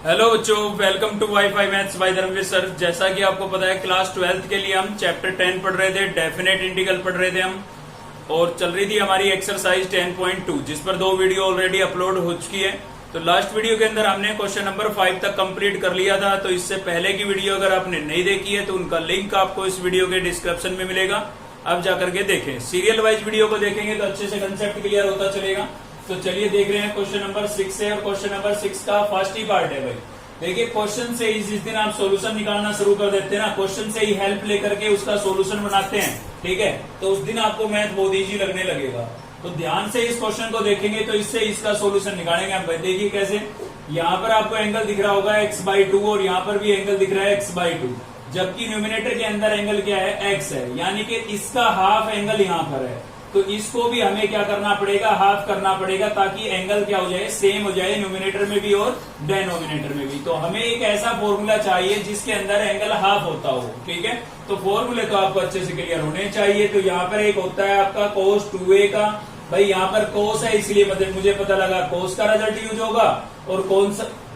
Hello बच्चों, welcome to WiFi maths by Dharmveer sir. जैसा कि आपको पता है, क्लास 12th के लिए हम चैप्टर 10 पढ़ रहे थे, डेफिनेट इंटीग्रल पढ़ रहे थे हम, और चल रही थी हमारी एक्सरसाइज 10.2, जिस पर 2 वीडियो ऑलरेडी अपलोड हो चुकी है। तो लास्ट वीडियो के अंदर हमने क्वेश्चन नंबर 5 तक कंप्लीट कर लिया था। तो इससे पहले की वीडियो अगर आपने नहीं देखी है तो उनका लिंक आपको इस वीडियो के डिस्क्रिप्शन में मिलेगा, आप जाकर के देखें। सीरियल वाइज वीडियो को देखेंगे तो अच्छे से कंसेप्ट क्लियर होता चलेगा। तो चलिए देख रहे हैं क्वेश्चन नंबर 6 है, और क्वेश्चन नंबर 6 का फर्स्ट ही पार्ट है भाई। देखिए, क्वेश्चन से ही जिस दिन आप सॉल्यूशन निकालना शुरू कर देते हैं ना, क्वेश्चन से ही हेल्प लेकर के उसका सॉल्यूशन बनाते हैं, ठीक है, तो उस दिन आपको मैथ बहुत इजी लगने लगेगा। तो ध्यान से इस क्वेश्चन को देखेंगे तो इससे इसका सॉल्यूशन निकालेंगे हम। देखिए कैसे, यहाँ पर आपको एंगल दिख रहा होगा x/2 और यहाँ पर भी एंगल दिख रहा है x/2, जबकि न्यूमिनेटर के अंदर एंगल क्या है, x है, यानी कि इसका हाफ एंगल यहाँ पर है। तो इसको भी हमें क्या करना पड़ेगा, हाफ करना पड़ेगा, ताकि एंगल क्या हो जाए, सेम हो जाए न्यूमिनेटर में भी और डेनोमिनेटर में भी। तो हमें एक ऐसा फॉर्मूला चाहिए जिसके अंदर एंगल हाफ होता हो, ठीक है। तो फॉर्मूले तो आपको अच्छे से क्लियर होने चाहिए। तो यहाँ पर एक होता है आपका cos 2a का, भाई यहाँ पर cos है इसलिए मुझे पता लगा cos का रिजल्ट यूज होगा, और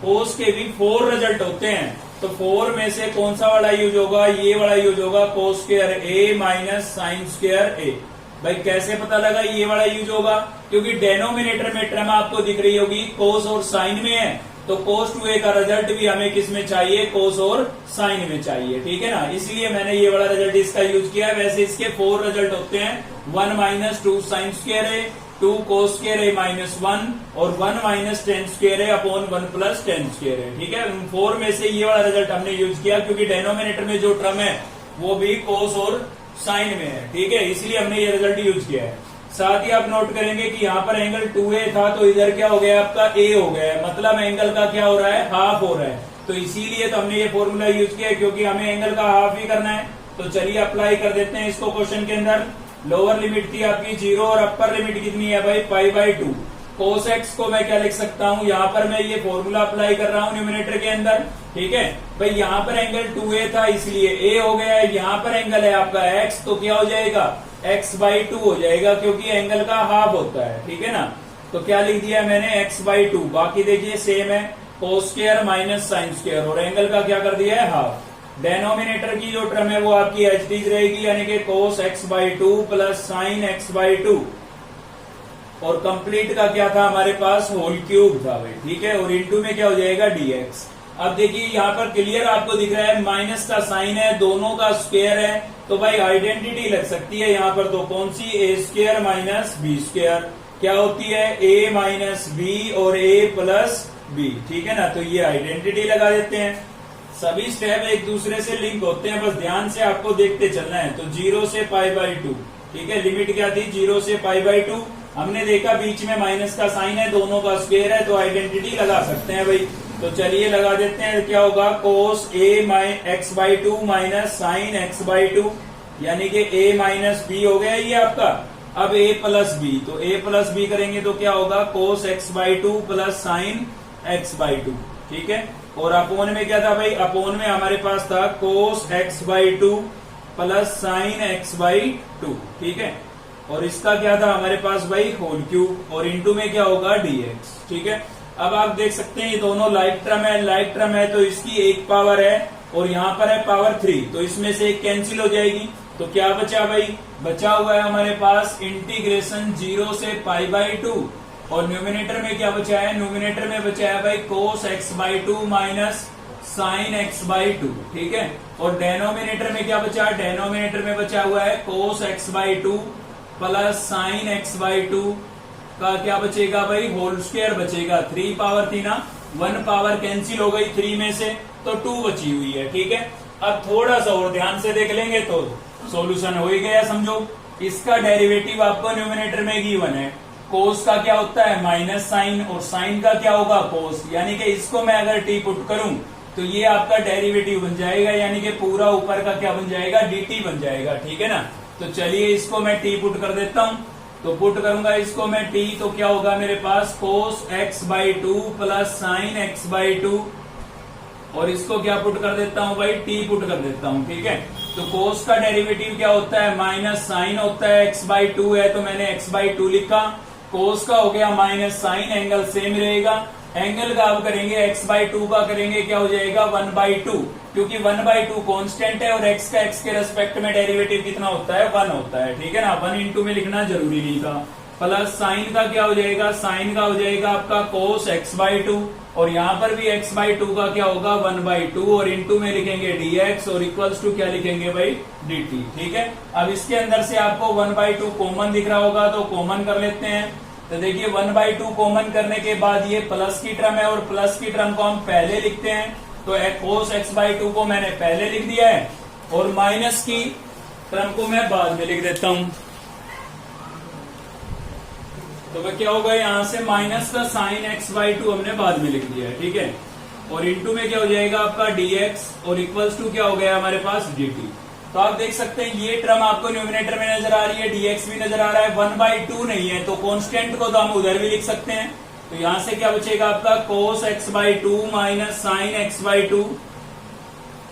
cos के भी 4 रिजल्ट होते हैं। तो 4 में से कौन सा वाला यूज होगा, ये वाला यूज होगा, cos square a minus sine square a। भाई कैसे पता लगा ये वाला यूज होगा, क्योंकि डेनोमिनेटर में टर्म आपको दिख रही होगी कोस और साइन में है। तो cos 2a का रिजल्ट भी हमें किस में चाहिए, कोस और साइन में चाहिए, ठीक है ना। इसलिए मैंने ये वाला रिजल्ट इसका यूज किया। वैसे इसके 4 रिजल्ट होते हैं, 1 माइनस 2 साइन स्क्वायर है, 2 cos स्क्वायर है माइनस 1, और 1 माइनस टेन स्क्वायर है अपॉन 1 प्लस टेन स्क्वायर है, ठीक है। 4 में से ये वाला रिजल्ट हमने यूज किया, क्योंकि डेनोमिनेटर में जो टर्म है वो भी कोस और साइन में है, ठीक है, इसलिए हमने ये रिजल्ट यूज किया है। साथ ही आप नोट करेंगे कि यहाँ पर एंगल 2a था, तो इधर क्या हो गया, आपका a हो गया है, मतलब एंगल का क्या हो रहा है, हाफ हो रहा है। तो इसीलिए तो हमने ये फॉर्मूला यूज किया है, क्योंकि हमें एंगल का हाफ ही करना है। तो चलिए अप्लाई कर देते हैं इसको क्वेश्चन के अंदर। लोअर लिमिट थी आपकी 0 और अपर लिमिट कितनी है भाई, π/2। cos x को मैं क्या लिख सकता हूँ, यहाँ पर मैं ये फॉर्मूला अप्लाई कर रहा हूँ न्यूमिनेटर के अंदर, ठीक है। भाई यहाँ पर एंगल 2a था इसलिए a हो गया है, यहाँ पर एंगल है आपका x, तो क्या हो जाएगा, x/2 हो जाएगा, क्योंकि एंगल का हाफ होता है, ठीक है ना। तो क्या लिख दिया मैंने, x/2। बाकी देखिए सेम है, cos square minus sine square, और एंगल का क्या कर दिया है, हाफ। डेनोमिनेटर की जो टर्म है वो आपकी एच डी रहेगी, यानी कि cos x/2 plus sign x/2, और कंप्लीट का क्या था हमारे पास, होल क्यूब था भाई, ठीक है, और इनटू में क्या हो जाएगा, dx। अब देखिए यहाँ पर क्लियर आपको दिख रहा है, माइनस का साइन है, दोनों का स्क्वायर है, तो भाई आइडेंटिटी लग सकती है यहाँ पर। तो कौन सी, a square minus b square, क्या होती है, a माइनस b और a प्लस b, ठीक है ना। तो ये आइडेंटिटी लगा देते हैं। सभी स्टेप एक दूसरे से लिंक होते हैं, बस ध्यान से आपको देखते चलना है। तो 0 से π/2, ठीक है, लिमिट क्या थी, 0 से π/2। हमने देखा बीच में माइनस का साइन है, दोनों का स्क्वायर है, तो आइडेंटिटी लगा सकते हैं भाई। तो चलिए लगा देते हैं, क्या होगा, cos a x/2 minus sign x/2, यानी कि a माइनस b हो गया ये आपका। अब a प्लस b, तो a प्लस b करेंगे तो क्या होगा, cos x/2 plus sign x/2, ठीक है। और अपोन में क्या था भाई, अपोन में हमारे पास था cos x/2 plus sign x/2, ठीक है। और इसका क्या था हमारे पास भाई, होल क्यूब, और इनटू में क्या होगा, dx, ठीक है। अब आप देख सकते हैं ये दोनों लाइक टर्म है, तो इसकी एक पावर है और यहाँ पर है पावर 3, तो इसमें से एक कैंसिल हो जाएगी। तो क्या बचा भाई, बचा हुआ है हमारे पास इंटीग्रेशन 0 से π/2, और न्यूमिनेटर में क्या बचा है, न्यूमिनेटर में बचा है भाई cos x/2 minus sign x/2, ठीक है। और डेनोमिनेटर में क्या बचा है, डेनोमिनेटर में बचा हुआ है cos x/2 plus sign x/2 का क्या बचेगा भाई, होल स्क्वायर बचेगा। 3 पावर थी ना, 1 पावर कैंसिल हो गई 3 में से, तो 2 बची हुई है, ठीक है। अब थोड़ा सा और ध्यान से देख लेंगे तो सॉल्यूशन हो ही गया समझो। इसका डेरिवेटिव आपको न्यूमिनेटर में गिवन है, कोस का क्या होता है, माइनस साइन, और साइन का क्या होगा, कोस, यानी कि इसको मैं अगर टी पुट करूं तो ये आपका डेरिवेटिव बन जाएगा, यानी कि पूरा ऊपर का क्या बन जाएगा, dt बन जाएगा, ठीक है ना। तो चलिए इसको मैं टी पुट कर देता हूं। तो पुट करूंगा इसको मैं टी, तो क्या होगा मेरे पास, cos x/2 plus sign x/2, और इसको क्या पुट कर देता हूं भाई, टी पुट कर देता हूं, ठीक है। तो cos का डेरिवेटिव क्या होता है, माइनस साइन होता है, x/2 है तो मैंने x/2 लिखा, cos का हो गया माइनस साइन, एंगल सेम रहेगा, एंगल का आप करेंगे x/2 का करेंगे क्या हो जाएगा 1/2, क्योंकि 1/2 कांस्टेंट है और x का x के रेस्पेक्ट में डेरिवेटिव कितना होता है 1 होता है, ठीक है ना। 1 इंटू में लिखना जरूरी नहीं था। प्लस साइन का क्या हो जाएगा, साइन का हो जाएगा आपका cos x/2 और यहाँ पर भी x/2 का क्या होगा 1/2 और इंटू में लिखेंगे dx और इक्वल्स टू क्या लिखेंगे भाई dt, ठीक है। अब इसके अंदर से आपको 1/2 कॉमन दिख रहा होगा तो कॉमन कर लेते हैं। तो देखिए 1/2 कॉमन करने के बाद ये प्लस की टर्म है और प्लस की टर्म को हम पहले लिखते हैं, तो cos x/2 को मैंने पहले लिख दिया है और माइनस की टर्म को मैं बाद में लिख देता हूं। तो वह क्या होगा यहां से माइनस का साइन x/2 हमने बाद में लिख दिया है, ठीक है। और इंटू में क्या हो जाएगा आपका dx और इक्वल्स टू क्या हो गया हमारे पास dt। तो आप देख सकते हैं ये टर्म आपको न्यूमिनेटर में नजर आ रही है, dx भी नजर आ रहा है, 1/2 नहीं है तो कांस्टेंट को तो हम उधर भी लिख सकते हैं। तो यहां से क्या बचेगा आपका cos x/2 minus sign x/2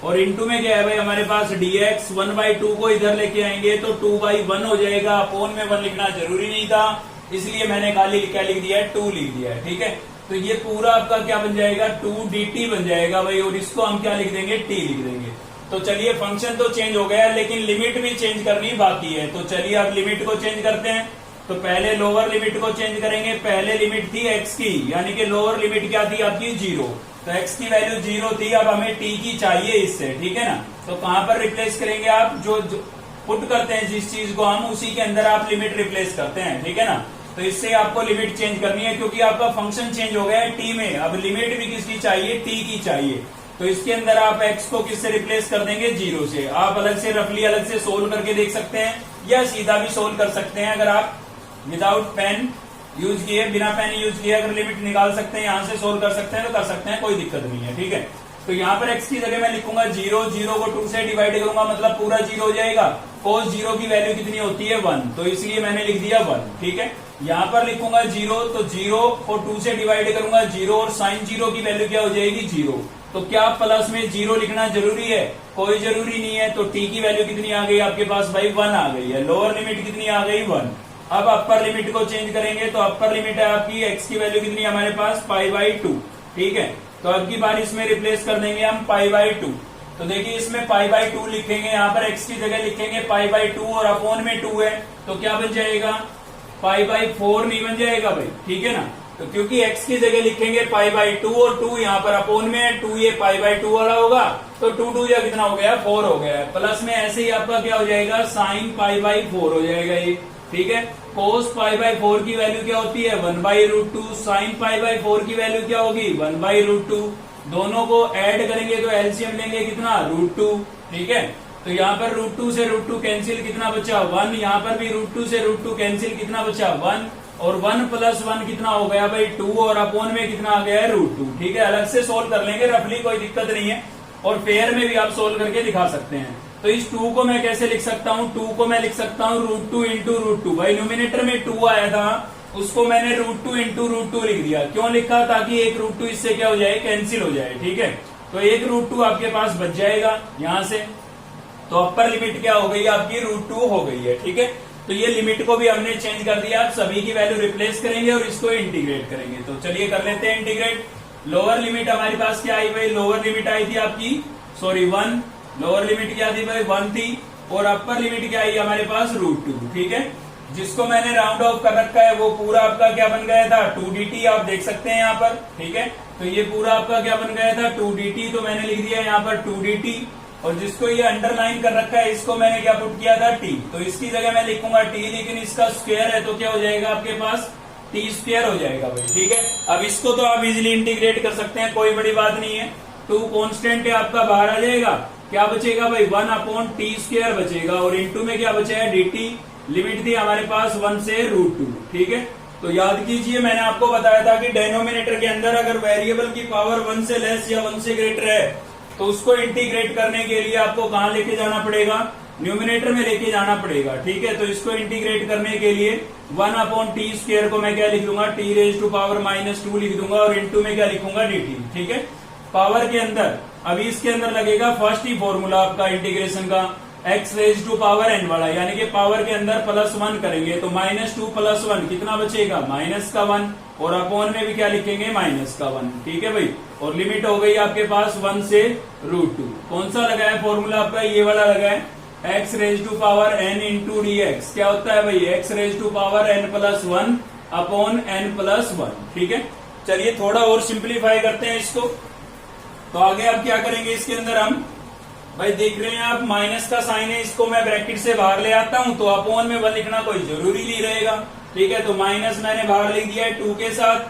और इंटू में क्या है भाई हमारे पास dx 1/2 को इधर लेके आएंगे तो 2/1 हो जाएगा। अपोन में 1 लिखना जरूरी नहीं था, इसलिए मैंने खाली क्या लिख दिया है 2 लिख दिया है, ठीक है। तो ये पूरा आपका क्या बन जाएगा 2dt बन जाएगा भाई और इसको हम क्या लिख देंगे t लिख देंगे। तो चलिए फंक्शन तो चेंज हो गया लेकिन लिमिट भी चेंज करनी बाकी है। तो चलिए अब लिमिट को चेंज करते हैं। तो पहले लोअर लिमिट को चेंज करेंगे। पहले लिमिट थी x की, यानी कि लोअर लिमिट क्या थी आपकी 0, तो x की वैल्यू 0 थी, अब हमें t की चाहिए इससे, ठीक है ना। तो कहां पर रिप्लेस करेंगे आप, जो पुट करते हैं जिस चीज को हम उसी के अंदर आप लिमिट रिप्लेस करते हैं, ठीक है ना। तो इससे आपको लिमिट चेंज करनी है क्योंकि आपका फंक्शन चेंज हो गया है t में, अब लिमिट भी किसकी चाहिए t की चाहिए। तो इसके अंदर आप x को किससे रिप्लेस कर देंगे 0 से। आप अलग से रफली अलग से सोल्व करके देख सकते हैं या सीधा भी सोल्व कर सकते हैं। अगर आप विदाउट पेन यूज किए, बिना पेन यूज किए अगर लिमिट निकाल सकते हैं, यहां से सोल्व कर सकते हैं तो कर सकते हैं, कोई दिक्कत नहीं है, ठीक है। तो यहाँ पर x की जगह मैं लिखूंगा 0, 0 को 2 से डिवाइड करूंगा मतलब पूरा 0 हो जाएगा। cos 0 की वैल्यू कितनी होती है 1, तो इसलिए मैंने लिख दिया 1, ठीक है। यहाँ पर लिखूंगा 0, तो 0 को 2 से डिवाइड करूंगा 0 और साइन 0 की वैल्यू क्या हो जाएगी 0। तो क्या प्लस में 0 लिखना जरूरी है, कोई जरूरी नहीं है। तो t की वैल्यू कितनी आ गई आपके पास भाई 1 आ गई है। लोअर लिमिट कितनी आ गई 1। अब अपर लिमिट को चेंज करेंगे तो अपर लिमिट है आपकी x की वैल्यू कितनी है हमारे पास π/2, ठीक है। तो अब की बार इसमें रिप्लेस कर देंगे हम π/2। तो देखिए इसमें π/2 लिखेंगे, यहाँ पर x की जगह लिखेंगे π/2 और अपोन में 2 है तो क्या बन जाएगा π/4 नहीं बन जाएगा भाई, ठीक है ना। तो क्योंकि x की जगह लिखेंगे π/2 और 2 यहाँ पर अपोन में है, 2 ये π/2 वाला होगा तो 2 या कितना हो गया 4 हो गया। प्लस में ऐसे ही आपका क्या हो जाएगा साइन π/4 हो जाएगा ये, ठीक है। cos π/4 की वैल्यू क्या होती है 1/√2, साइन π/4 की वैल्यू क्या होगी 1/√2। दोनों को ऐड करेंगे तो एलसीएम लेंगे कितना √2, ठीक है। तो यहाँ पर √2 से √2 कैंसिल कितना बचा 1, यहाँ पर भी √2 से √2 कैंसिल कितना बचा 1 और 1 + 1 कितना हो गया भाई 2 और अपोन में कितना आ गया है √2, ठीक है। अलग से सोल्व कर लेंगे रफली, कोई दिक्कत नहीं है और पेयर में भी आप सोल्व करके दिखा सकते हैं। तो इस 2 को मैं कैसे लिख सकता हूँ, 2 को मैं लिख सकता हूँ √2 इंटू √2। भाई न्यूमिनेटर में 2 आया था उसको मैंने √2 इंटू √2 लिख दिया। क्यों लिखा, ताकि एक √2 इससे क्या हो जाए कैंसिल हो जाए, ठीक है। तो एक √2 आपके पास बच जाएगा यहाँ से। तो अपर लिमिट क्या हो गई आपकी √2 हो गई है, ठीक है। तो ये लिमिट को भी हमने चेंज कर दिया। आप सभी की वैल्यू रिप्लेस करेंगे और इसको इंटीग्रेट करेंगे। तो चलिए कर लेते हैं इंटीग्रेट। लोअर लिमिट हमारे पास क्या आई भाई, लोअर लिमिट आई थी आपकी 1, लोअर लिमिट क्या थी भाई 1 थी और अपर लिमिट क्या आई हमारे पास √2, ठीक है। जिसको मैंने राउंड ऑफ कर रखा है वो पूरा आपका क्या बन गया था 2dt, आप देख सकते हैं यहाँ पर, ठीक है। तो ये पूरा आपका क्या बन गया था 2dt, तो मैंने लिख दिया यहाँ पर 2dt और जिसको ये अंडरलाइन कर रखा है इसको मैंने क्या पुट किया था t। तो इसकी जगह मैं लिखूंगा t, लेकिन इसका स्क्वायर है तो क्या हो जाएगा आपके पास t² हो जाएगा भाई, ठीक है। अब इसको तो आप इजिली इंटीग्रेट कर सकते हैं, कोई बड़ी बात नहीं है। 2 कॉन्स्टेंट है आपका बाहर आ जाएगा, क्या बचेगा भाई 1/t² बचेगा और इंटू में क्या बचा है dt। लिमिट थी हमारे पास 1 से √2, ठीक है। तो याद कीजिए मैंने आपको बताया था कि डेनोमिनेटर के अंदर अगर वेरिएबल की पावर 1 से लेस या 1 से ग्रेटर है तो उसको इंटीग्रेट करने के लिए आपको कहां लेके जाना पड़ेगा, न्यूमिनेटर में लेके जाना पड़ेगा, ठीक है। तो इसको इंटीग्रेट करने के लिए 1/t² को मैं क्या लिख दूंगा t⁻⁻2 लिख दूंगा और इंटू में क्या लिखूंगा dt, ठीक है। पावर के अंदर अभी इसके अंदर लगेगा फर्स्ट ही फॉर्मूला आपका इंटीग्रेशन का x raise to power n वाला, यानी कि पावर के अंदर +1 करेंगे तो -2 + 1 कितना बचेगा, -1, और अपॉन में भी क्या लिखेंगे, -1। ठीक है भाई, और लिमिट हो गई आपके पास 1 से √2। कौन सा लगा है फॉर्मूला आपका, ये वाला लगा है, x raise to power n into dx। क्या होता है भाई, x raise to power n+1 upon n+1। ठीक है, चलिए थोड़ा और सिंप्लीफाई करते हैं इसको। तो आगे आप क्या करेंगे, इसके अंदर हम भाई देख रहे हैं आप माइनस का साइन है, इसको मैं ब्रैकेट से बाहर ले आता हूं तो अपॉन में 1 लिखना कोई जरूरी नहीं रहेगा। ठीक है, तो माइनस मैंने बाहर लिख दिया है 2 के साथ,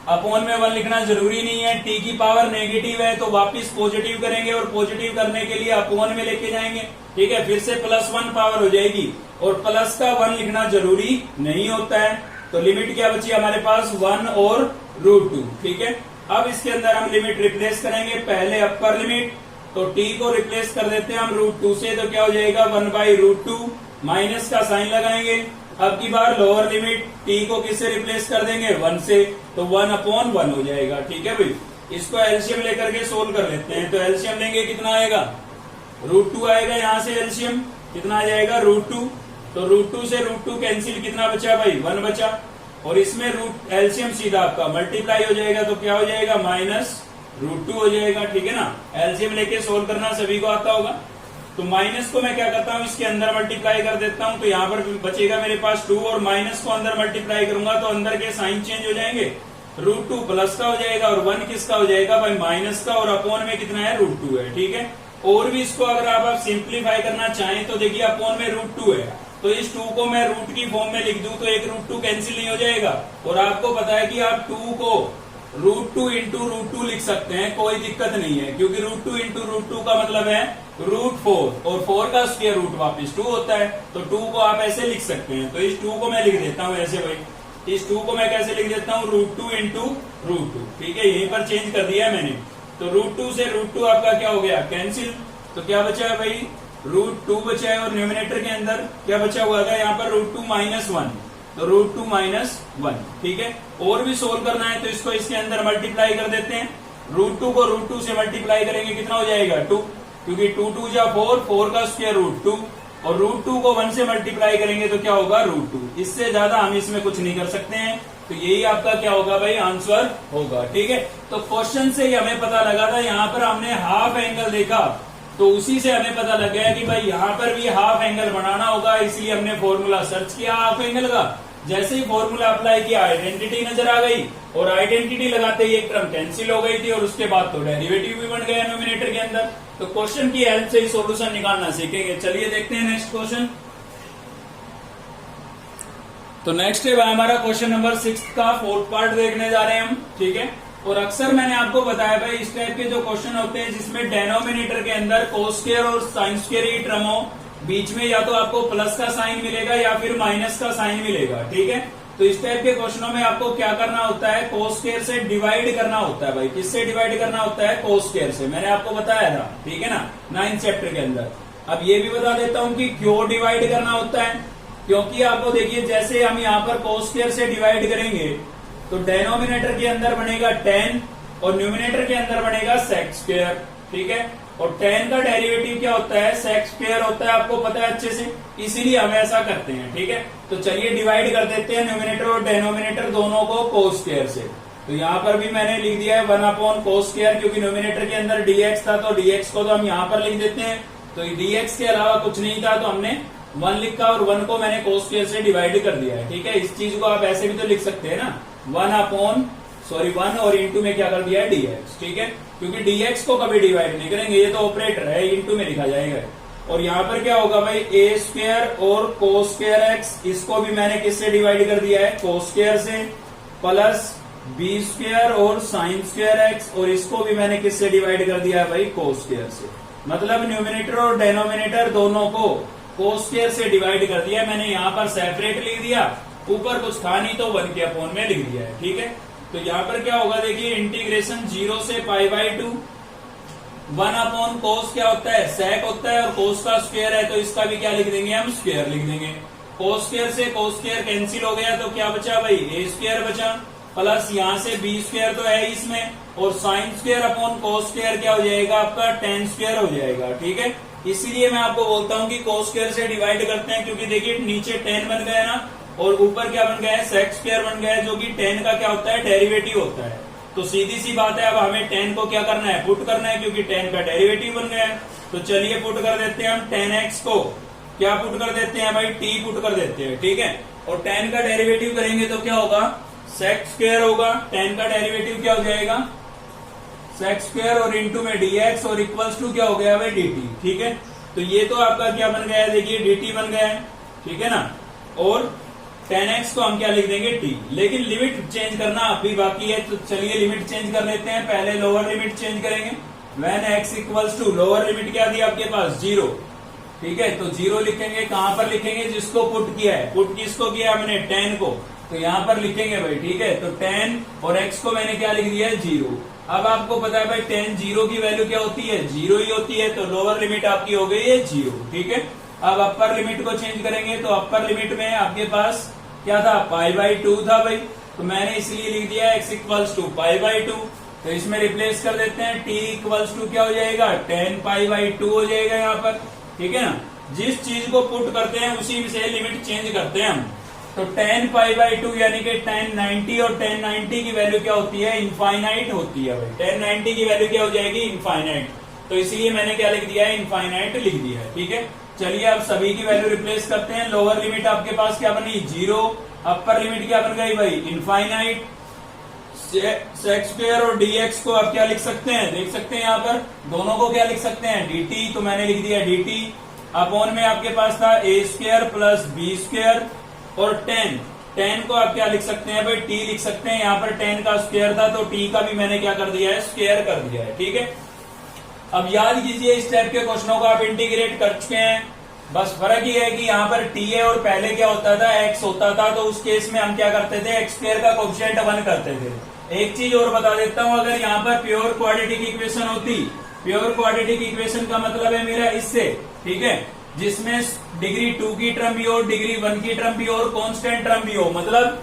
अपॉन में 1 लिखना जरूरी नहीं है। t की पावर नेगेटिव है तो वापिस पॉजिटिव करेंगे, और पॉजिटिव करने के लिए अपॉन में लेके जाएंगे। ठीक है, फिर से +1 पावर हो जाएगी, और प्लस का 1 लिखना जरूरी नहीं होता है। तो लिमिट क्या बची हमारे पास, 1 और √2। ठीक है, अब इसके अंदर हम लिमिट रिप्लेस करेंगे, पहले अपर लिमिट, तो t को रिप्लेस कर देते हैं हम √2 से, तो क्या हो जाएगा 1/√2, माइनस का साइन लगाएंगे। अब की बार लोअर लिमिट, t को किससे रिप्लेस कर देंगे, 1 से, तो 1/1 हो जाएगा। ठीक है भाई, इसको एलसीएम लेकर के सोल्व कर लेते हैं। तो एलसीएम लेंगे, कितना आएगा, √2 आएगा, यहाँ से एलसीएम कितना आ जाएगा, √2। तो √2 से √2 कैंसिल, कितना बचा भाई, 1 बचा, और इसमें एलसीएम सीधा आपका मल्टीप्लाई हो जाएगा, तो क्या हो जाएगा, -√2 हो जाएगा। ठीक है ना, एलसीएम लेके सोल्व करना सभी को आता होगा। तो माइनस को मैं क्या करता हूँ, इसके अंदर मल्टीप्लाई कर देता हूँ, तो यहाँ पर बचेगा मेरे पास 2, और माइनस को अंदर मल्टीप्लाई करूंगा तो अंदर के साइन चेंज हो जाएंगे, √2 प्लस का हो जाएगा, और 1 किसका हो जाएगा भाई, माइनस का, और अपॉन में कितना है, √2 है। ठीक है, और भी इसको अगर आप सिंप्लीफाई करना चाहें तो देखिए अपॉन में √2 है, तो इस 2 को मैं रूट की फॉर्म में लिख दूं तो एक √2 कैंसिल नहीं हो जाएगा। और आपको पता है कि आप 2 को √2 इंटू √2 लिख सकते हैं, कोई दिक्कत नहीं है, क्योंकि √2 इंटू √2 का मतलब है √4, और 4 का स्क्वायर रूट वापिस 2 होता है, तो 2 को आप ऐसे लिख सकते हैं। तो इस 2 को मैं लिख देता हूँ ऐसे भाई, इस 2 को मैं कैसे लिख देता हूँ, √2 इंटू √2। ठीक है, यहीं पर चेंज कर दिया है मैंने। तो √2 से √2 आपका क्या हो गया, कैंसिल, तो क्या बचा है भाई, √2 बचा है, और न्यूमिनेटर के अंदर क्या बचा हुआ था, यहाँ पर √2 -1, तो √2 -1। ठीक है, और भी सोल्व करना है तो इसको इसके अंदर मल्टीप्लाई कर देते हैं। √2 को √2 से मल्टीप्लाई करेंगे, कितना हो जाएगा, 2, क्योंकि 2 2 जा 4, 4 का स्क्वायर रूट 2, और √2 को 1 से मल्टीप्लाई करेंगे तो क्या होगा, √2। इससे ज्यादा हम इसमें कुछ नहीं कर सकते हैं, तो यही आपका क्या होगा भाई, आंसर होगा। ठीक है, तो क्वेश्चन से ही हमें पता लगा था, यहाँ पर हमने हाफ एंगल देखा, तो उसी से हमें पता लग गया कि भाई यहाँ पर भी हाफ एंगल बनाना होगा, इसलिए हमने फॉर्मूला सर्च किया हाफ एंगल का। जैसे ही फॉर्मूला अप्लाई किया, आइडेंटिटी नजर आ गई, और आइडेंटिटी लगाते ही एक टर्म कैंसिल हो गई थी, और उसके बाद तो डेरिवेटिव भी बन गया न्यूमिनेटर के अंदर। तो क्वेश्चन की हेल्प से ही सॉल्यूशन निकालना सीखेंगे। चलिए देखते हैं नेक्स्ट क्वेश्चन। तो नेक्स्ट है हमारा क्वेश्चन नंबर 6 का 4th पार्ट देखने जा रहे हैं हम। ठीक है, और अक्सर मैंने आपको बताया भाई इस टाइप के जो क्वेश्चन होते हैं जिसमें डेनोमिनेटर के अंदर कोस स्क्वायर और साइन स्क्वायर ही टर्म हो, बीच में या तो आपको प्लस का साइन मिलेगा या फिर माइनस का साइन मिलेगा। ठीक है, तो इस टाइप के क्वेश्चनों में आपको क्या करना होता है, कोस स्क्वायर से डिवाइड करना होता है भाई। किससे डिवाइड करना होता है, कोस स्क्वायर से, मैंने आपको बताया था। ठीक है ना, 9th चैप्टर के अंदर। अब ये भी बता देता हूं कि क्यों डिवाइड करना होता है, क्योंकि आपको देखिए जैसे हम यहाँ पर कोस स्क्वायर से डिवाइड करेंगे तो डेनोमिनेटर के अंदर बनेगा 10 और न्यूमिनेटर के अंदर बनेगा सेक स्क्वायर। ठीक है, और 10 का डेरिवेटिव क्या होता है, सेक स्क्वायर होता है, आपको पता है अच्छे से, इसीलिए हम ऐसा करते हैं। ठीक है, तो चलिए डिवाइड कर देते हैं न्यूमिनेटर और डेनोमिनेटर दोनों को कोस स्क्वायर से। तो यहाँ पर भी मैंने लिख दिया है 1/कोस स्क्वायर, क्योंकि न्यूमिनेटर के अंदर dx था तो dx को तो हम यहाँ पर लिख देते हैं। तो dx के अलावा कुछ नहीं था तो हमने 1 लिखा, और 1 को मैंने कोस स्क्वायर से डिवाइड कर दिया है। ठीक है, इस चीज को आप ऐसे भी तो लिख सकते हैं ना, 1 और इंटू में क्या कर दिया है, dx। ठीक है, क्योंकि dx को कभी डिवाइड नहीं करेंगे, ये तो ऑपरेटर है, इंटू में लिखा जाएगा। और यहाँ पर क्या होगा भाई, a स्क्वायर और कोस स्क्वायर x, इसको भी मैंने किससे डिवाइड कर दिया है, कोस स्क्वायर से, प्लस b स्क्वायर और साइन स्क्वायर x, और इसको भी मैंने किससे डिवाइड कर दिया है भाई, कोस स्क्वायर से। मतलब न्यूमिनेटर और डेनोमिनेटर दोनों को कोस स्क्वायर से डिवाइड कर दिया। मैंने यहाँ पर सेपरेट लिख दिया, ऊपर कुछ था नहीं तो 1 के अपॉन में लिख दिया है। ठीक है, तो यहाँ पर क्या होगा देखिए, इंटीग्रेशन 0 से π/2, 1/कोस क्या होता है, सेक होता है, और कोस का स्क्वायर है तो इसका भी क्या लिख देंगे, हम स्क्वायर लिख देंगे। कोस स्क्वायर से कोस स्क्वायर कैंसिल हो गया तो क्या बचा भाई, a स्क्वायर बचा, प्लस यहाँ से बी स्क्वायर तो है इसमें, और sine square upon cos square क्या हो जाएगा आपका टेन स्क्वायर हो जाएगा। ठीक है, इसीलिए मैं आपको बोलता हूँ कि कोस स्क्वायर से डिवाइड करते हैं, क्योंकि देखिए नीचे टेन बन गया ना और ऊपर क्या बन गया है सेक स्क्वायर बन गया है, जो कि टेन का क्या होता है डेरिवेटिव होता है। तो सीधी सी बात है, अब हमें टेन को क्या करना है पुट करना है, क्योंकि टेन का डेरिवेटिव बन गया है। तो चलिए पुट कर देते हैं हम टेन एक्स को, क्या पुट कर देते हैं भाई टी पुट कर देते हैं। ठीक है, और टेन का डेरिवेटिव करेंगे तो क्या होगा सेक स्क्वायर होगा, टेन का डेरिवेटिव क्या हो जाएगा सेक स्क्वायर और इंटू में डीएक्स और इक्वल्स टू क्या हो गया भाई dt। ठीक है, तो ये तो आपका क्या बन गया है देखिए dt बन गया है। ठीक है ना, और 10x को हम क्या लिख देंगे t, लेकिन लिमिट चेंज करना अभी बाकी है। तो चलिए लिमिट चेंज कर लेते हैं, पहले लोअर लिमिट चेंज करेंगे। When x equals to lower limit क्या दी आपके पास 0। ठीक है, तो 0 लिखेंगे, कहां पर लिखेंगे जिसको पुट किया है, पुट किसको किया हमने 10 को, तो यहां पर लिखेंगे भाई। ठीक है, तो 10 और x को मैंने क्या लिख दिया है 0। अब आपको पता है भाई 10 0 की वैल्यू क्या होती है 0 ही होती है, तो लोअर लिमिट आपकी हो गई है 0। ठीक है, अब अपर लिमिट को चेंज करेंगे, तो अपर लिमिट में आपके पास क्या था π/2 था भाई, तो मैंने इसलिए लिख दिया x इक्वल्स टू π/2। तो इसमें रिप्लेस कर देते हैं, t इक्वल्स टू क्या हो जाएगा 10 π/2 हो जाएगा यहाँ पर। ठीक है ना, जिस चीज को पुट करते हैं उसी से लिमिट चेंज करते हैं हम। तो 10 π/2 यानी कि 1090, और 1090 की वैल्यू क्या होती है इनफाइनाइट होती है भाई, 1090 की वैल्यू क्या हो जाएगी इनफाइनाइट। तो इसीलिए मैंने क्या लिख दिया है इनफाइनाइट लिख दिया है। ठीक है, चलिए अब सभी की वैल्यू रिप्लेस करते हैं। लोअर लिमिट आपके पास क्या बनी 0, अपर लिमिट क्या बन गई भाई इनफाइनाइट। सेक स्क्वायर और dx को आप क्या लिख सकते हैं देख सकते हैं, यहाँ पर दोनों को क्या लिख सकते हैं dt, तो मैंने लिख दिया dt। अपॉन में आपके पास था a square plus b square, और 10 को आप क्या लिख सकते हैं भाई t लिख सकते हैं। यहाँ पर 10 का स्क्वायर था, तो t का भी मैंने क्या कर दिया है स्क्वायर कर दिया है। ठीक है, अब याद कीजिए इस टाइप के क्वेश्चनों को आप इंटीग्रेट कर चुके हैं, बस फर्क ये है कि यहाँ पर t है और पहले क्या होता था x होता था, तो उस केस में हम क्या करते थे x स्क्वायर का कोएफिशिएंट 1 करते थे। एक चीज और बता देता हूँ, अगर यहाँ पर प्योर क्वाड्रेटिक इक्वेशन होती, प्योर क्वाड्रेटिक इक्वेशन का मतलब है मेरा इससे, ठीक है, जिसमें डिग्री 2 की टर्म भी हो, डिग्री 1 की टर्म भी हो और कांस्टेंट टर्म भी हो, मतलब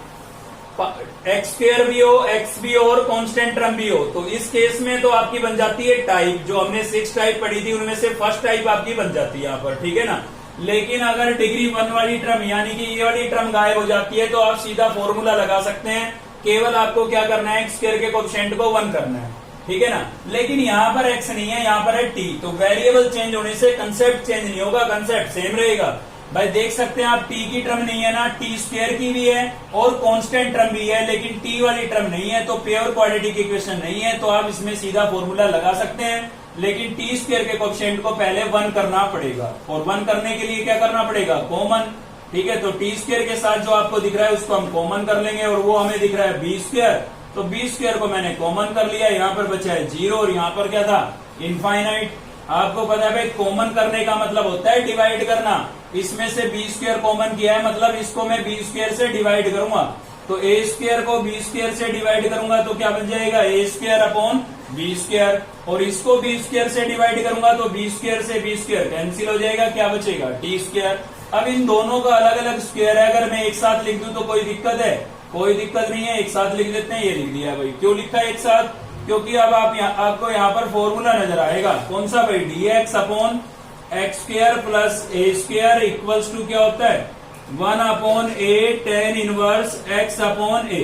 एक्स स्क्वायर भी हो, एक्स भी हो और कांस्टेंट टर्म भी हो, तो इस केस में तो आपकी बन जाती है टाइप, जो हमने 6 टाइप पढ़ी थी उनमें से फर्स्ट टाइप आपकी बन जाती है यहाँ पर। ठीक है ना, लेकिन अगर डिग्री 1 वाली टर्म यानी कि ये वाली टर्म गायब हो जाती है, तो आप सीधा फॉर्मूला लगा सकते हैं, केवल आपको क्या करना है एक्स स्क्वायर के कोएफिशिएंट को 1 करना है। ठीक है ना, लेकिन यहाँ पर x नहीं है, यहाँ पर है t, तो वेरिएबल चेंज होने से कंसेप्ट चेंज नहीं होगा, कंसेप्ट सेम रहेगा। भाई देख सकते हैं आप t की टर्म नहीं है ना, t स्क्वायर की भी है और कांस्टेंट टर्म भी है, लेकिन t वाली टर्म नहीं है, तो प्योर क्वाड्रेटिक इक्वेशन नहीं है, तो आप इसमें सीधा फॉर्मूला लगा सकते हैं, लेकिन t स्क्वायर के कोएफिशिएंट को पहले 1 करना पड़ेगा, और 1 करने के लिए क्या करना पड़ेगा कॉमन। ठीक है, तो t स्क्वायर के साथ जो आपको दिख रहा है उसको हम कॉमन कर लेंगे, और वो हमें दिख रहा है b स्क्वायर, तो बी स्क्वायर को मैंने कॉमन कर लिया, यहाँ पर बचा है 0 और यहाँ पर क्या था इनफाइनाइट। आपको पता है भाई कॉमन करने का मतलब होता है डिवाइड करना, इसमें से बी स्क्वायर कॉमन किया है, मतलब इसको मैं बी स्क्वायर से डिवाइड करूंगा, तो ए स्क्वायर को बी स्क्वायर से डिवाइड करूंगा तो क्या बन जाएगा ए स्क्वायर अपॉन बी स्क्वायर, और इसको बी स्क्वायर से डिवाइड करूंगा तो बी स्क्वायर से बी स्क्वायर कैंसिल हो जाएगा, क्या बचेगा टी स्क्वायर। अब इन दोनों का अलग अलग स्क्वायर है, अगर मैं एक साथ लिख दूं तो कोई दिक्कत है, कोई दिक्कत नहीं है, एक साथ लिख देते हैं। ये लिख दिया भाई, क्यों लिखा है एक साथ, क्योंकि अब आपको यहाँ पर फॉर्मूला नजर आएगा, कौन सा भाई dx upon x square plus a square equals to क्या होता है 1 upon a tan inverse x upon a.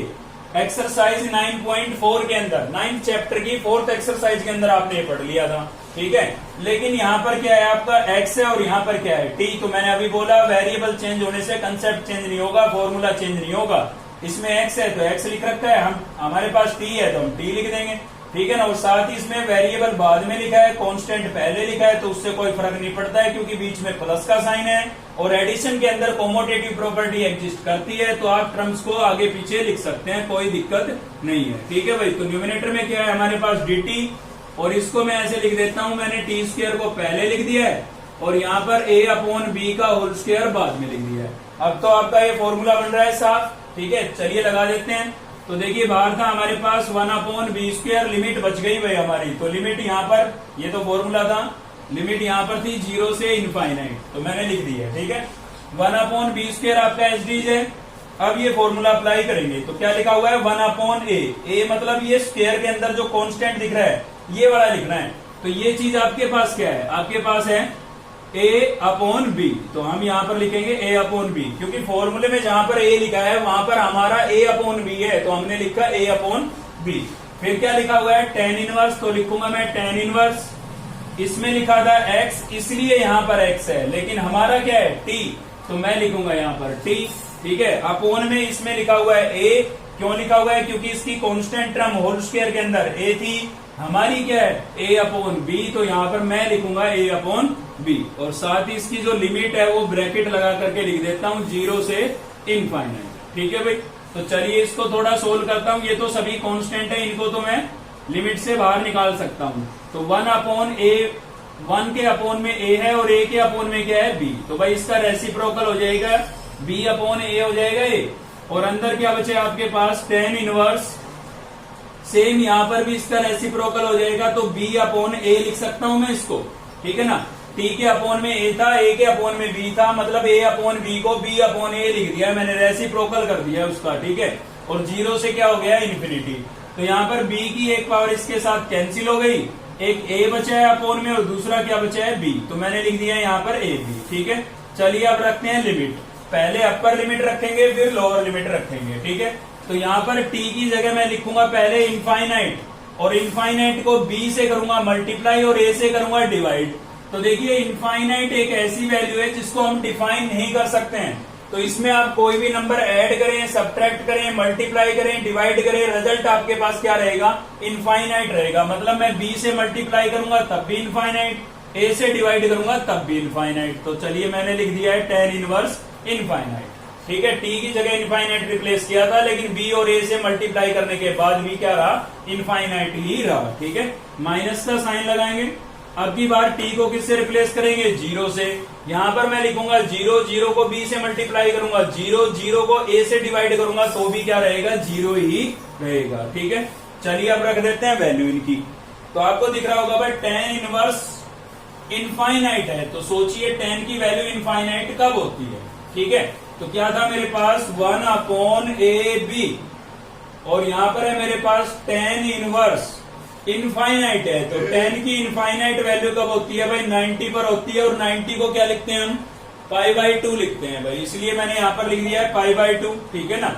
Exercise 9.4 के अंदर 9th चैप्टर की 4th एक्सरसाइज के अंदर आपने पढ़ लिया था। ठीक है, लेकिन यहाँ पर क्या है आपका x है और यहाँ पर क्या है t, तो मैंने अभी बोला वेरिएबल चेंज होने से कंसेप्ट चेंज नहीं होगा, फॉर्मूला चेंज नहीं होगा। इसमें x है तो x लिख रखा है, हम हमारे पास t है तो हम t लिख देंगे। ठीक है ना, और साथ ही इसमें वेरिएबल बाद में लिखा है, कांस्टेंट पहले लिखा है, तो उससे कोई फर्क नहीं पड़ता है क्योंकि बीच में प्लस का साइन है, और एडिशन के अंदर कॉमोटेटिव प्रॉपर्टी एग्जिस्ट करती है, तो आप टर्म्स को आगे पीछे लिख सकते हैं, कोई दिक्कत नहीं है। ठीक है भाई, तो न्यूमिनेटर में क्या है हमारे पास dt, और इसको मैं ऐसे लिख देता हूं, मैंने टी स्क्वायर को पहले लिख दिया है और यहाँ पर a अपॉन बी का होल स्क्वायर बाद में लिख दिया है। अब तो आपका ये फॉर्मूला बन रहा है साफ। ठीक है, चलिए लगा देते हैं। तो देखिए बाहर था हमारे पास 1 अपॉन बी स्क्वायर, लिमिट बच गई भाई हमारी, तो लिमिट यहाँ पर, ये तो फॉर्मूला था, लिमिट यहाँ पर थी 0 से इनफाइनाइट, तो मैंने लिख दी है। ठीक है, 1 अपॉन बी स्क्वायर आपका एच डी है, अब ये फॉर्मूला अप्लाई करेंगे तो क्या लिखा हुआ है 1/a मतलब ये स्क्वायर के अंदर जो कांस्टेंट दिख रहा है ये वाला लिखना है। तो ये चीज आपके पास क्या है, आपके पास है a/b, तो हम यहां पर लिखेंगे a/b क्योंकि फॉर्मूले में जहां पर a लिखा है वहां पर हमारा a/b है, तो हमने लिखा a/b। फिर क्या लिखा हुआ है tan इनवर्स, तो लिखूंगा मैं tan इनवर्स। इसमें लिखा था x इसलिए यहां पर x है, लेकिन हमारा क्या है t, तो मैं लिखूंगा यहां पर t, ठीक है। अपोन में इसमें लिखा हुआ है a, क्यों लिखा हुआ है, क्योंकि इसकी कांस्टेंट टर्म होल स्क्वायर के अंदर a थी, हमारी क्या है a/b, तो यहां पर मैं लिखूंगा a/b और साथ ही इसकी जो लिमिट है वो ब्रैकेट लगा करके लिख देता हूं 0 से इनफाइनाइट, ठीक है भाई। तो चलिए इसको थोड़ा सोल्व करता हूं, ये तो सभी कांस्टेंट है, इनको तो मैं लिमिट से बाहर निकाल सकता हूं। तो 1/a, 1 के अपोन में a है और a के अपोन में क्या है b, तो भाई इसका रेसिप्रोकल हो जाएगा b/a हो जाएगा a, और अंदर क्या बचे आपके पास tan इनवर्स, सेम यहां पर भी इसका रेसिप्रोकल हो जाएगा, तो b/a लिख सकता हूं मैं इसको, ठीक है ना। t के अपोन में a था, a के अपोन में b था, मतलब a/b को b/a लिख दिया मैंने, रेसिप्रोकल कर दिया उसका, ठीक है। और 0 से क्या हो गया इन्फिनिटी, तो यहाँ पर b की एक पावर इसके साथ कैंसिल हो गई, एक a बचा है अपोन में और दूसरा क्या बचा है b, तो मैंने लिख दिया यहाँ पर ab, ठीक है। चलिए अब रखते हैं लिमिट, पहले अपर लिमिट रखेंगे फिर लोअर लिमिट रखेंगे, ठीक है। तो यहाँ पर t की जगह मैं लिखूंगा पहले इनफाइनाइट, और इनफाइनाइट को b से करूंगा मल्टीप्लाई और a से करूंगा डिवाइड। तो देखिए इनफाइनाइट एक ऐसी वैल्यू है जिसको हम डिफाइन नहीं कर सकते हैं, तो इसमें आप कोई भी नंबर ऐड करें, सब्ट्रैक्ट करें, मल्टीप्लाई करें, डिवाइड करें, रिजल्ट आपके पास क्या रहेगा, इनफाइनाइट रहेगा। मतलब मैं b से मल्टीप्लाई करूंगा तब भी इनफाइनाइट, a से डिवाइड करूंगा तब भी इनफाइनाइट। तो चलिए मैंने लिख दिया है tan इनवर्स इनफाइनाइट, ठीक है। t की जगह इनफाइनाइट रिप्लेस किया था, लेकिन b और a से मल्टीप्लाई करने के बाद भी क्या रहा, इनफाइनाइट ही रहा, ठीक है। माइनस का साइन लगाएंगे, अब की बार t को किससे रिप्लेस करेंगे, 0 से। यहां पर मैं लिखूंगा 0, 0 को b से मल्टीप्लाई करूंगा 0, 0 को a से डिवाइड करूंगा तो भी क्या रहेगा, 0 ही रहेगा, ठीक है। चलिए अब रख देते हैं वैल्यू इनकी। तो आपको दिख रहा होगा भाई tan इनवर्स इनफाइनाइट है, तो सोचिए tan की वैल्यू इनफाइनाइट कब होती है, ठीक है। तो क्या था मेरे पास 1/ab, और यहां पर है मेरे पास tan इनवर्स इनफाइनाइट है, तो tan की इनफाइनाइट वैल्यू कब होती है भाई, 90 पर होती है, और 90 को क्या लिखते हैं हम, π/2 लिखते हैं भाई, इसलिए मैंने यहां पर लिख दिया है π/2, ठीक है ना।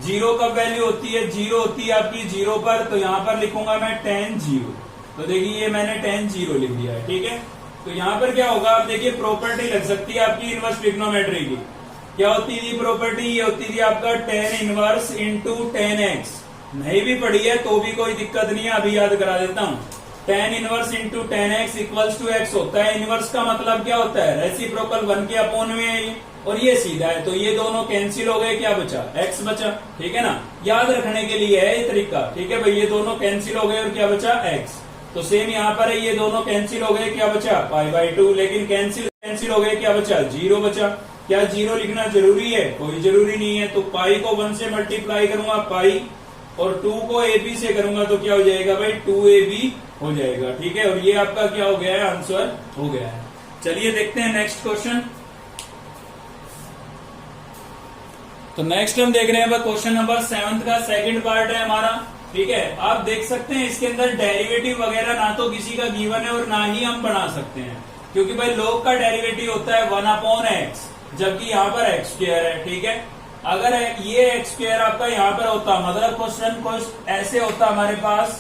0 कब वैल्यू होती है, 0 होती है आपकी 0 पर, तो यहां पर लिखूंगा मैं tan 0, तो देखिए ये मैंने tan 0 लिख दिया है, ठीक है। तो यहां पर क्या होगा, आप देखिए प्रॉपर्टी लग सकती है आपकी इनवर्स ट्रिग्नोमेट्री की, क्या होती थी प्रॉपर्टी, ये होती थी आपका tan inverse into tan x, नहीं भी पढ़ी है तो भी कोई दिक्कत नहीं है, अभी याद करा देता हूं। tan inverse into tan x equals to x होता है, इनवर्स का मतलब क्या होता है, रेसिप्रोकल 1 के अपोन में है ये, और ये सीधा है, तो ये दोनों कैंसिल हो गए, क्या बचा, x बचा, ठीक है ना। याद रखने के लिए है ये तरीका, ठीक है भाई, ये दोनों कैंसिल हो गए और क्या बचा, x। तो सेम यहाँ पर है, ये दोनों कैंसिल हो गए, क्या बचा, π/2, लेकिन कैंसिल हो गए, क्या बचा, 0 बचा। क्या 0 लिखना जरूरी है, कोई जरूरी नहीं है। तो पाई को 1 से मल्टीप्लाई करूंगा पाई, और 2 को ab से करूंगा तो क्या हो जाएगा भाई, 2ab हो जाएगा, ठीक है। और ये आपका क्या हो गया है, आंसर हो गया है। चलिए देखते हैं नेक्स्ट क्वेश्चन। तो नेक्स्ट हम देख रहे हैं क्वेश्चन नंबर 7 का सेकंड पार्ट है हमारा, ठीक है। आप देख सकते हैं इसके अंदर डेरिवेटिव वगैरह ना तो किसी का गिवन है और ना ही हम बना सकते हैं, क्योंकि भाई log का डेरिवेटिव होता है 1/x, जबकि यहाँ पर x² है, ठीक है। अगर ये x² आपका यहाँ पर होता, मतलब क्वेश्चन ऐसे होता हमारे पास,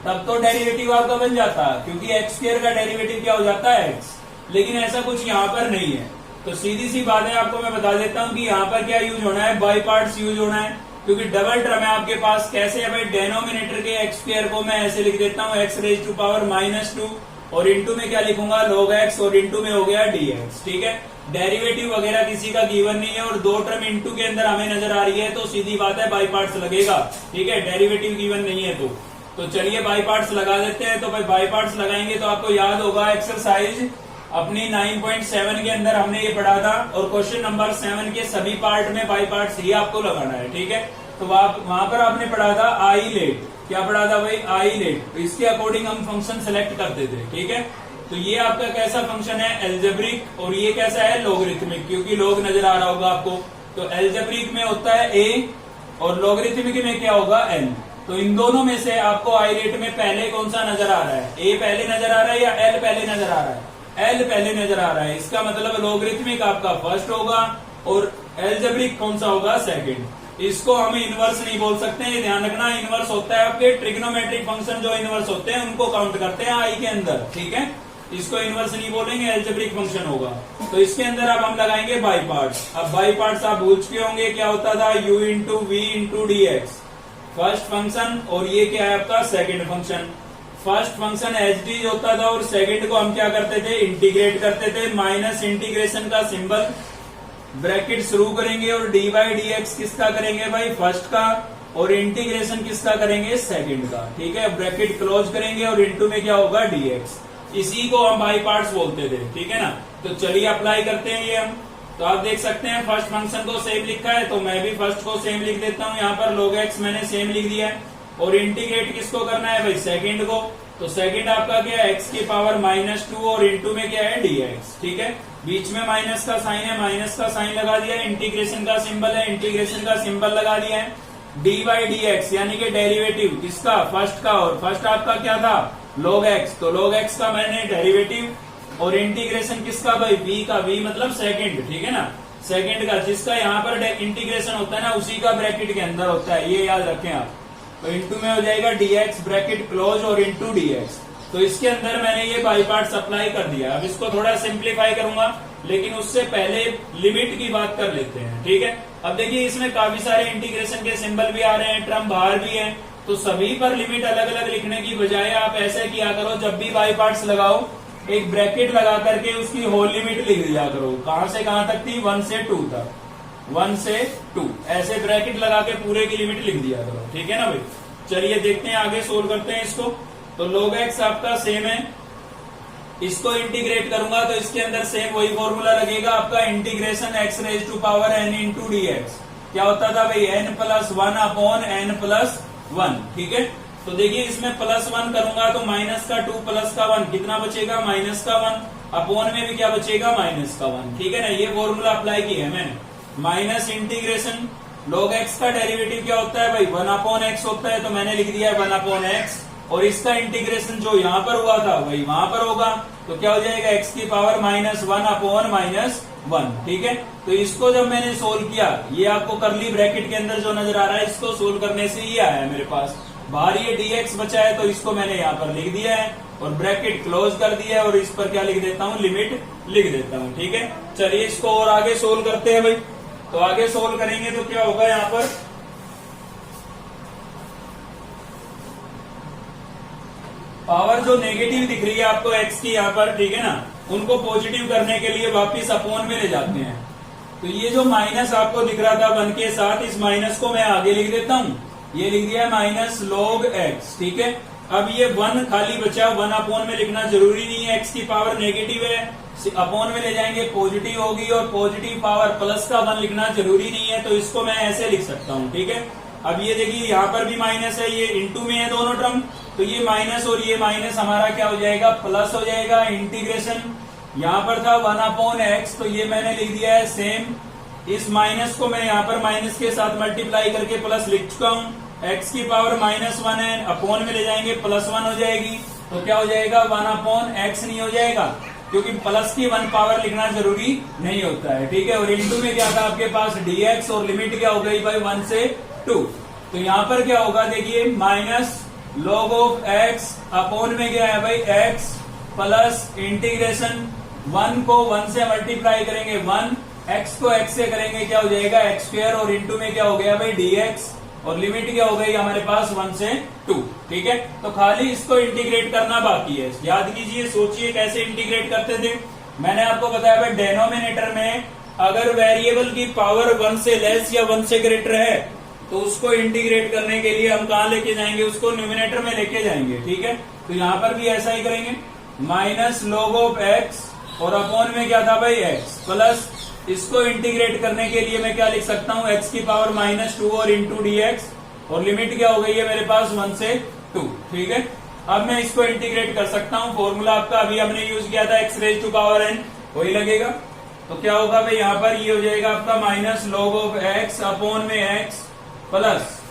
तब तो डेरिवेटिव आपका बन जाता, क्योंकि x² का डेरिवेटिव क्या हो जाता है x, लेकिन ऐसा कुछ यहाँ पर नहीं है। तो सीधी सी बात है, आपको मैं बता देता हूँ कि यहाँ पर क्या यूज होना है, बाई पार्ट्स यूज होना है, क्योंकि डबल टर्म है आपके पास। कैसे है भाई, डेनोमिनेटर के x² को मैं ऐसे लिख देता हूँ x⁻², और इंटू में क्या लिखूंगा, log x, और इंटू में हो गया dx, ठीक है। डेरिवेटिव वगैरह किसी का गिवन नहीं है, और दो टर्म इंटू के अंदर हमें नजर आ रही है, तो सीधी बात है बाई पार्ट्स लगेगा, ठीक है। डेरिवेटिव गिवन नहीं है तो चलिए बाई पार्ट्स लगा देते हैं। तो भाई बाई पार्ट्स लगाएंगे तो आपको याद होगा एक्सरसाइज अपनी 9.7 के अंदर हमने ये पढ़ा था, और क्वेश्चन नंबर 7 के सभी पार्ट में बाई पार्ट्स ही आपको लगाना है, ठीक है। तो वहां पर आपने पढ़ा था आई लेट, क्या पढ़ा था भाई, आई लेट। तो इसके अकॉर्डिंग हम फंक्शन सेलेक्ट करते थे, ठीक है। तो ये आपका कैसा फंक्शन है, एल्जेब्रिक, और ये कैसा है, लोगरिथमिक, क्योंकि लोग नजर आ रहा होगा आपको। तो एल्जेब्रिक में होता है a और लॉगरिथमिक में क्या होगा n। तो इन दोनों में से आपको आई रेट में पहले कौन सा नजर आ रहा है, a पहले नजर आ रहा है या l पहले नजर आ रहा है? l पहले नजर आ रहा है। इसका मतलब लॉगरिथमिक आपका फर्स्ट होगा और एल्जेब्रिक कौन सा होगा, सेकंड। इसको हम इनवर्स नहीं बोल सकते, ये ध्यान रखना। इनवर्स होता है आपके ट्रिग्नोमेट्रिक फंक्शन जो इनवर्स होते हैं उनको काउंट करते हैं आई के अंदर, ठीक है। इसको इनवर्स नहीं बोलेंगे, एल्जेब्रिक फंक्शन होगा। तो इसके अंदर अब हम लगाएंगे बाई पार्ट्स। अब बाई पार्ट्स आप पूछ चुके होंगे क्या होता था, u into v into d x first function, और ये क्या है आपका second function. First function h d होता था और सेकंड को हम क्या करते थे, इंटीग्रेट करते थे। माइनस इंटीग्रेशन का सिंबल, ब्रैकेट शुरू करेंगे और डी बाई डी एक्स किसका करेंगे भाई, फर्स्ट का, और इंटीग्रेशन किसका करेंगे, सेकंड का, ठीक है। ब्रैकेट क्लोज करेंगे और इंटू में क्या होगा, डी एक्स। इसी को हम बाई पार्ट्स बोलते थे, ठीक है ना। तो चलिए अप्लाई करते हैं ये हम। तो आप देख सकते हैं फर्स्ट फंक्शन को सेम लिखा है, तो मैं भी फर्स्ट को सेम लिख देता हूँ। यहाँ पर log x मैंने सेम लिख दिया है। और इंटीग्रेट किसको करना है भाई, सेकंड को। तो सेकंड आपका क्या है, x की पावर -2 और इंटू में क्या है, dx, ठीक है। बीच में माइनस का साइन है, माइनस का साइन लगा दिया है। इंटीग्रेशन का सिंबल है, इंटीग्रेशन का सिंबल लगा दिया है। डी बाई डी एक्स यानी कि डेरिवेटिव किसका, फर्स्ट का, और फर्स्ट आपका क्या था, log x। तो log x का मैंने डेरिवेटिव, और इंटीग्रेशन किसका भाई, v का, v मतलब सेकंड, ठीक है ना, सेकंड का, जिसका यहाँ पर इंटीग्रेशन होता है ना उसी का ब्रैकेट के अंदर होता है, ये याद रखें आप। तो इंटू में हो जाएगा dx, ब्रैकेट क्लोज और इंटू dx। तो इसके अंदर मैंने ये बाई पार्ट्स अप्लाई कर दिया। अब इसको थोड़ा सिंप्लीफाई करूंगा, लेकिन उससे पहले लिमिट की बात कर लेते हैं, ठीक है। अब देखिए इसमें काफी सारे इंटीग्रेशन के सिंबल भी आ रहे हैं, टर्म बाहर भी है, तो सभी पर लिमिट अलग अलग लिखने की बजाय आप ऐसे किया करो, जब भी बाई पार्ट्स लगाओ एक ब्रैकेट लगा करके उसकी होल लिमिट लिख दिया करो। कहां से कहां तक थी, 1 से 2 तक, 1 से 2 ऐसे ब्रैकेट लगा के पूरे की लिमिट लिख दिया करो, ठीक है ना भाई। चलिए देखते हैं, आगे सोल्व करते हैं इसको। तो log x आपका सेम है, इसको इंटीग्रेट करूंगा तो इसके अंदर सेम वही फॉर्मूला लगेगा आपका, integration x raise to power n into d x. क्या होता था भाई, n+1 अपॉन n+1, ठीक है। तो देखिए इसमें +1 करूंगा तो माइनस का 2 प्लस का 1 कितना बचेगा, माइनस का 1, अपॉन में भी क्या बचेगा, माइनस का 1, ठीक है ना। ये फॉर्मूला अप्लाई किया है मैंने। माइनस इंटीग्रेशन log x का डेरिवेटिव क्या होता है भाई, 1 अपॉन x होता है, तो मैंने लिख दिया है 1 अपॉन x। और इसका इंटीग्रेशन जो यहाँ पर हुआ था वही वहां पर होगा, तो क्या हो जाएगा, x की पावर -1 अपॉन -1, ठीक है। तो इसको जब मैंने सोल्व किया, ये आपको करली ब्रैकेट के अंदर जो नजर आ रहा है, इसको सोल्व करने से ये आया है मेरे पास। बाहर ये dx बचा है, तो इसको मैंने यहाँ पर लिख दिया है और ब्रैकेट क्लोज कर दिया है, और इस पर क्या लिख देता हूँ, लिमिट लिख देता हूँ, ठीक है। चलिए इसको और आगे सोल्व करते हैं भाई। तो आगे सोल्व करेंगे तो क्या होगा, यहाँ पर पावर जो नेगेटिव दिख रही है आपको x की यहाँ पर, ठीक है ना, उनको पॉजिटिव करने के लिए वापिस अपॉन में ले जाते हैं। तो ये जो माइनस आपको दिख रहा था 1 के साथ, इस माइनस को मैं आगे लिख देता हूँ, ये लिख दिया माइनस log x, ठीक है। अब ये 1 खाली बचा, 1 अपॉन में लिखना जरूरी नहीं है, x की पावर नेगेटिव है, अपॉन में ले जाएंगे पॉजिटिव होगी, और पॉजिटिव पावर प्लस का 1 लिखना जरूरी नहीं है, तो इसको मैं ऐसे लिख सकता हूँ, ठीक है। अब ये देखिए यहाँ पर भी माइनस है, ये इंटू में है दोनों टर्म, तो ये माइनस और ये माइनस हमारा क्या हो जाएगा, प्लस हो जाएगा। इंटीग्रेशन यहाँ पर था 1 अपॉन x, तो ये मैंने लिख दिया है सेम। इस माइनस को मैं यहाँ पर माइनस के साथ मल्टीप्लाई करके प्लस लिख चुका हूँ। x की पावर -1 है, अपॉन में ले जाएंगे +1 हो जाएगी, तो क्या हो जाएगा, 1 अपॉन x नहीं हो जाएगा, क्योंकि प्लस की 1 पावर लिखना जरूरी नहीं होता है, ठीक है। और इंटू में क्या था आपके पास, dx, और लिमिट क्या हो गई भाई 1 से 2। तो यहाँ पर क्या होगा, देखिए minus log of x upon में क्या है भाई, x प्लस इंटीग्रेशन 1 को 1 से मल्टीप्लाई करेंगे 1, x को x से करेंगे क्या हो जाएगा, x², और इंटू में क्या हो गया भाई dx, और लिमिट क्या हो गई हमारे पास 1 से 2, ठीक है। तो खाली इसको इंटीग्रेट करना बाकी है। याद कीजिए, सोचिए कैसे इंटीग्रेट करते थे। मैंने आपको बताया भाई डेनोमिनेटर में अगर वेरिएबल की पावर 1 से लेस या 1 से ग्रेटर है, तो उसको इंटीग्रेट करने के लिए हम कहाँ लेके जाएंगे, उसको न्यूमिनेटर में लेके जाएंगे, ठीक है। तो यहाँ पर भी ऐसा ही करेंगे, माइनस log ऑफ x, और अपॉन में क्या था भाई x, प्लस इसको इंटीग्रेट करने के लिए मैं क्या लिख सकता हूँ, x की पावर -2 और इंटू dx, और लिमिट क्या हो गई है मेरे पास 1 से 2, ठीक है। अब मैं इसको इंटीग्रेट कर सकता हूँ। फॉर्मूला आपका अभी हमने यूज किया था, x raise to power n, वही लगेगा। तो क्या होगा भाई, यहाँ पर ये हो जाएगा आपका minus log of x upon में एक्स प्लस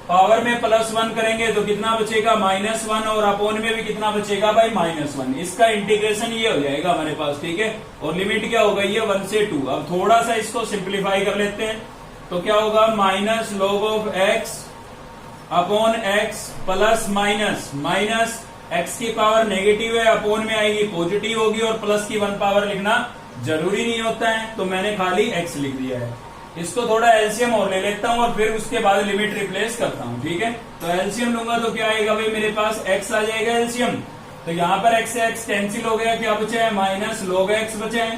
पावर में +1 करेंगे तो कितना बचेगा -1 और अपोन में भी कितना बचेगा भाई -1। इसका इंटीग्रेशन ये हो जाएगा हमारे पास, ठीक है। और लिमिट क्या होगा ये 1 से 2। अब थोड़ा सा इसको सिंप्लीफाई कर लेते हैं तो क्या होगा minus log of x upon x plus minus x की पावर नेगेटिव है, अपोन में आएगी पॉजिटिव होगी और प्लस की 1 पावर लिखना जरूरी नहीं होता है, तो मैंने खाली एक्स लिख दिया है। इसको थोड़ा एलसीएम और ले लेता हूं और फिर उसके बाद लिमिट रिप्लेस करता हूं, ठीक है। तो एलसीएम लूंगा तो क्या आएगा भाई, मेरे पास एक्स आ जाएगा एलसीएम। तो यहाँ पर एक्स से एक्स कैंसिल हो गया, क्या बचा है माइनस लॉग एक्स बचा है,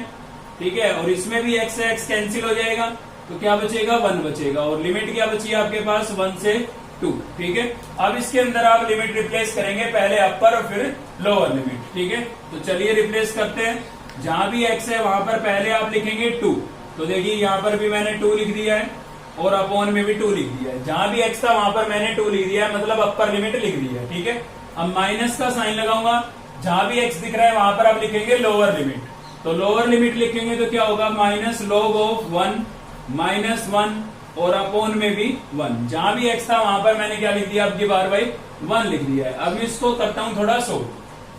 ठीक है। और इसमें भी एक्स से एक्स कैंसिल हो जाएगा तो क्या बचेगा 1 बचेगा। और लिमिट क्या बची है आपके पास 1 से 2, ठीक है। अब इसके अंदर आप लिमिट रिप्लेस करेंगे, पहले अपर और फिर लोअर लिमिट, ठीक है। तो चलिए रिप्लेस करते हैं। जहां भी एक्स है वहां पर पहले आप लिखेंगे 2, तो देखिए यहाँ पर भी मैंने 2 लिख दिया है और अपॉन में भी 2 लिख दिया है। जहां भी x था वहां पर मैंने 2 लिख दिया है, मतलब अपर लिमिट लिख दी है, ठीक है। अब माइनस का साइन लगाऊंगा, जहां भी x दिख रहा है वहां पर आप लिखेंगे लोअर लिमिट। तो लोअर लिमिट लिखेंगे तो क्या होगा माइनस लॉग ऑफ 1 -1 और अपॉन में भी 1। जहां भी x था वहां पर मैंने क्या लिख दिया, अब की बार भाई 1 लिख दिया है। अब इसको करता हूं थोड़ा सोल्व,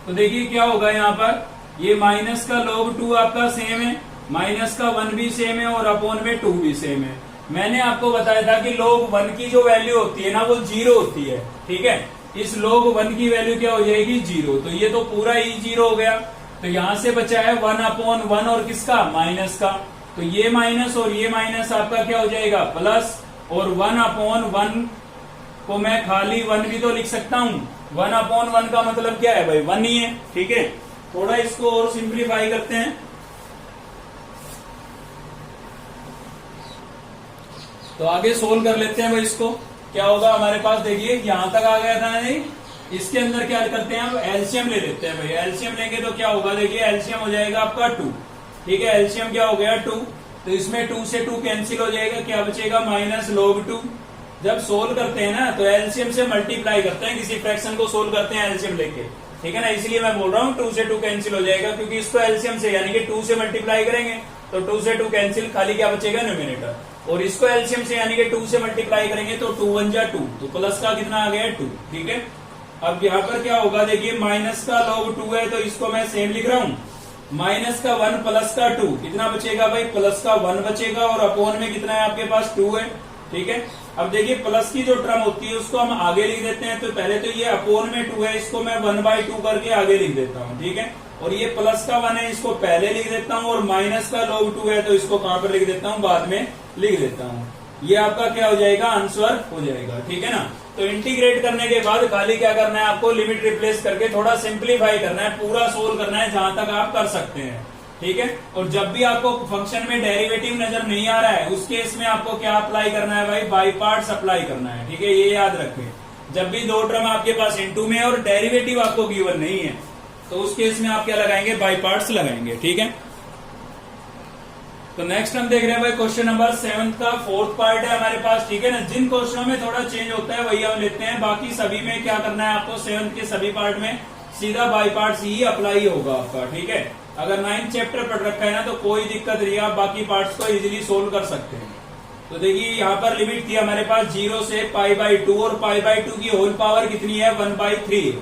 तो देखिए क्या होगा, यहाँ पर ये माइनस का log 2 आपका सेम है, माइनस का 1 भी सेम है और अपॉन में 2 भी सेम है। मैंने आपको बताया था कि log 1 की जो वैल्यू होती है ना वो 0 होती है, ठीक है। इस log 1 की वैल्यू क्या हो जाएगी 0, तो ये तो पूरा ही 0 हो गया। तो यहां से बचा है 1 अपॉन 1 और किसका माइनस का, तो ये माइनस और ये माइनस आपका क्या हो जाएगा प्लस, और 1 अपॉन 1 को मैं खाली 1 भी तो लिख सकता हूं। 1 अपॉन 1 का मतलब क्या है भाई 1 ही है, ठीक है। थोड़ा इसको और सिंप्लीफाई करते हैं। तो आगे सोल्व कर लेते हैं भाई इसको। क्या होगा हमारे पास, देखिए यहां तक आ गया था नहीं, इसके अंदर क्या करते हैं हम एलसीएम ले लेते हैं भाई। एलसीएम लेंगे तो क्या होगा, देखिए एलसीएम हो जाएगा आपका 2, ठीक है। एलसीएम क्या हो गया 2, तो इसमें 2 से 2 कैंसिल हो जाएगा, क्या बचेगा माइनस log 2। जब सोल्व करते हैं ना तो एलसीएम से मल्टीप्लाई करते हैं, किसी फ्रैक्शन को सोल्व करते हैं एलसीएम लेके, ठीक है ना। इसलिए मैं बोल रहा हूँ 2 से 2 कैंसिल हो जाएगा, क्योंकि इसको एलसीएम से यानी कि 2 से मल्टीप्लाई करेंगे तो 2 से 2 कैंसिल, खाली क्या बचेगा न्यूमिनेटर। और इसको एलसीएम से यानी कि 2 से मल्टीप्लाई करेंगे तो 2 1 जा 2, तो प्लस का कितना आ गया 2, ठीक है। अब यहाँ पर क्या होगा, देखिए माइनस का log 2 है तो इसको मैं सेम लिख रहा हूँ, माइनस का 1 प्लस का 2 कितना बचेगा भाई, प्लस का 1 बचेगा और अपॉन में कितना है आपके पास 2 है, ठीक है। अब देखिए प्लस की जो टर्म होती है उसको हम आगे लिख देते हैं, तो पहले तो ये अपोन में 2 है, इसको मैं 1/2 करके आगे लिख देता हूँ, ठीक है। और ये प्लस का 1 है, इसको पहले लिख देता हूँ, और माइनस का log 2 है तो इसको कहां पर लिख देता हूँ, बाद में लिख देता हूँ। ये आपका क्या हो जाएगा, आंसर हो जाएगा, ठीक है ना। तो इंटीग्रेट करने के बाद खाली क्या करना है आपको, लिमिट रिप्लेस करके थोड़ा सिंप्लीफाई करना है, पूरा सोल्व करना है जहां तक आप कर सकते हैं, ठीक है। और जब भी आपको फंक्शन में डेरिवेटिव नजर नहीं आ रहा है उस केस में आपको क्या अप्लाई करना है भाई, बाई पार्ट्स अप्लाई करना है, ठीक है। ये याद रखें, जब भी 2 टर्म आपके पास इनटू में और डेरिवेटिव आपको गिवन नहीं है तो उस केस में आप क्या लगाएंगे, बाई पार्ट्स लगाएंगे, ठीक है। तो नेक्स्ट हम देख रहे हैं भाई क्वेश्चन नंबर 7 का 4th पार्ट है हमारे पास, ठीक है ना। जिन क्वेश्चनों में थोड़ा चेंज होता है वही हम लेते हैं, बाकी सभी में क्या करना है आपको, 7th के सभी पार्ट में सीधा बाई पार्ट्स ही अप्लाई होगा आपका, ठीक है। अगर 9th चैप्टर पढ़ रखा है ना तो कोई दिक्कत नहीं, आप बाकी पार्ट्स को इजीली सोल्व कर सकते हैं। तो देखिए यहाँ पर लिमिट थी हमारे पास 0 से π/2 और π/2 की होल पावर कितनी है 1/3,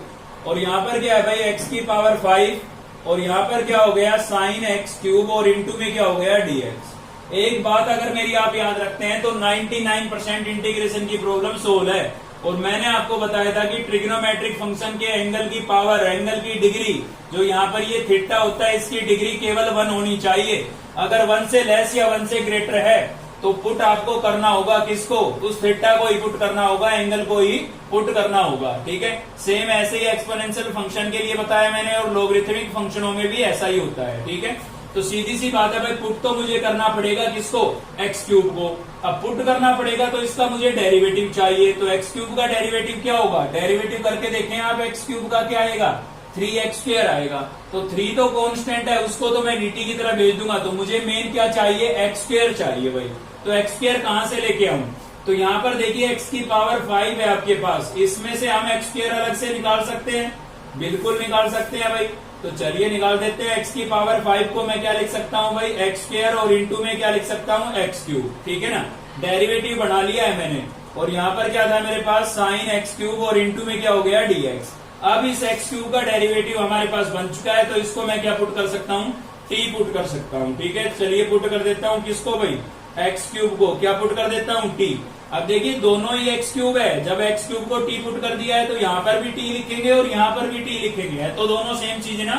और यहाँ पर क्या है भाई x की पावर 5, और यहाँ पर क्या हो गया sin x3 और इंटू में क्या हो गया dx। एक बात अगर मेरी आप याद रखते हैं तो 99% इंटीग्रेशन की प्रॉब्लम सोल्व है। और मैंने आपको बताया था कि ट्रिग्नोमेट्रिक फंक्शन के एंगल की पावर, एंगल की डिग्री, जो यहाँ पर ये थीटा होता है इसकी डिग्री केवल 1 होनी चाहिए। अगर 1 से लेस या 1 से ग्रेटर है तो पुट आपको करना होगा किसको, उस थीटा को ही पुट करना होगा, एंगल को ही पुट करना होगा, ठीक है। सेम ऐसे ही एक्सपोनेंशियल फंक्शन के लिए बताया मैंने, और लोगरिथमिक फंक्शनों में भी ऐसा ही होता है, ठीक है। तो सीधी सी बात है भाई, पुट तो मुझे करना पड़ेगा किसको, x3 को। अब पुट करना पड़ेगा तो इसका मुझे डेरिवेटिव चाहिए, तो x3 का डेरिवेटिव क्या होगा, डेरिवेटिव करके देखें आप, x3 का क्या आएगा 3x² आएगा। तो 3 तो कांस्टेंट है, उसको तो मैं dt की तरह भेज दूंगा, तो मुझे मेन क्या चाहिए, x² चाहिए भाई। तो x² कहां से लेके आऊं, तो यहाँ पर देखिए x की पावर 5 है आपके पास, इसमें से हम x² अलग से निकाल सकते हैं, बिल्कुल निकाल सकते हैं भाई। तो चलिए निकाल देते हैं। x की पावर 5 को मैं क्या लिख सकता हूँ भाई, एक्स स्क्वायर, और इंटू में क्या लिख सकता हूँ, एक्स क्यूब। ठीक है ना, डेरिवेटिव बना लिया है मैंने। और यहाँ पर क्या था मेरे पास, साइन एक्स क्यूब, और इंटू में क्या हो गया, dx। अब इस एक्स क्यूब का डेरिवेटिव हमारे पास बन चुका है, तो इसको मैं क्या पुट कर सकता हूँ, t पुट कर सकता हूँ। ठीक है, चलिए पुट कर देता हूँ किसको भाई, एक्स क्यूब को क्या पुट कर देता हूँ, t। अब देखिए दोनों ही एक्स क्यूब है, जब एक्स क्यूब को t पुट कर दिया है तो यहाँ पर भी t लिखेंगे और यहाँ पर भी t लिखेंगे, तो दोनों सेम चीज है ना।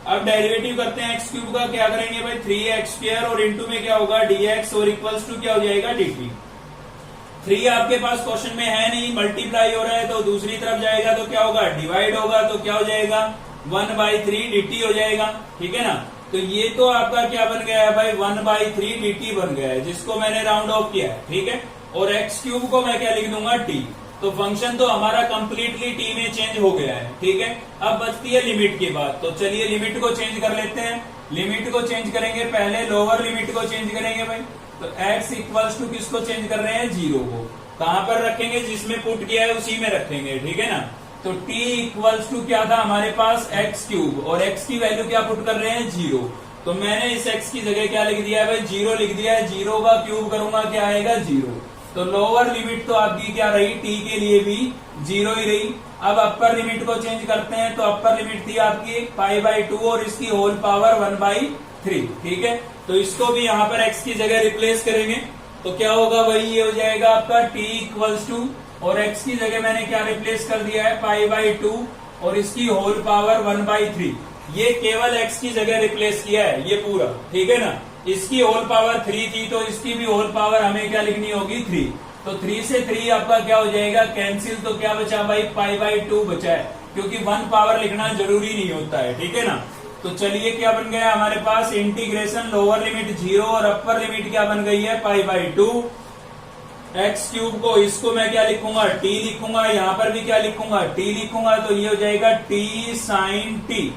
अब डेरिवेटिव करते हैं एक्स क्यूब का, क्या करेंगे भाई, 3x स्क्वायर, और इंटू में क्या होगा, dx, और इक्वल्स टू क्या हो जाएगा, dt। 3 आपके पास क्वेश्चन में है नहीं, मल्टीप्लाई हो रहा है, तो दूसरी तरफ जाएगा तो क्या होगा, डिवाइड होगा, तो क्या हो जाएगा, 1/3 dt हो जाएगा। ठीक है ना, तो ये तो आपका क्या बन गया है भाई, 1/3 dt बन गया है, जिसको मैंने राउंड ऑफ किया है। ठीक है, और एक्स क्यूब को मैं क्या लिख दूंगा, t। तो फंक्शन तो हमारा कंप्लीटली t में चेंज हो गया है। ठीक है, अब बचती है लिमिट की बात, तो चलिए लिमिट को चेंज कर लेते हैं। लिमिट को चेंज करेंगे, पहले लोअर लिमिट को चेंज करेंगे भाई। तो x इक्वल्स टू किसको चेंज कर रहे हैं, 0 को। कहां पर रखेंगे, जिसमें पुट किया है उसी में रखेंगे। ठीक है ना, तो t इक्वल्स टू क्या था हमारे पास, एक्स क्यूब, और x की वैल्यू क्या पुट कर रहे हैं, 0। तो मैंने इस x की जगह क्या लिख दिया है भाई, 0 लिख दिया है। 0 का क्यूब करूंगा क्या आएगा, 0। तो लोअर लिमिट तो आपकी क्या रही, t के लिए भी 0 ही रही। अब अपर लिमिट को चेंज करते हैं, तो अपर लिमिट थी आपकी π/2 और इसकी होल पावर 1/3। ठीक है, तो इसको भी यहाँ पर x की जगह रिप्लेस करेंगे, तो क्या होगा भाई, ये हो जाएगा आपका t इक्वल्स टू, और x की जगह मैंने क्या रिप्लेस कर दिया है, π/2 और इसकी होल पावर 1/3। ये केवल x की जगह रिप्लेस किया है ये पूरा। ठीक है ना, इसकी होल पावर 3 थी, तो इसकी भी होल पावर हमें क्या लिखनी होगी, 3। तो 3 से 3 आपका क्या हो जाएगा, कैंसिल। तो क्या बचा भाई, π/2 बचा है, क्योंकि 1 पावर लिखना जरूरी नहीं होता है। ठीक है ना, तो चलिए क्या बन गया हमारे पास, इंटीग्रेशन लोअर लिमिट 0 और अपर लिमिट क्या बन गई है, π/2। एक्स क्यूब को, इसको मैं क्या लिखूंगा, t लिखूंगा, यहाँ पर भी क्या लिखूंगा, t लिखूंगा, तो ये हो जाएगा t साइन t।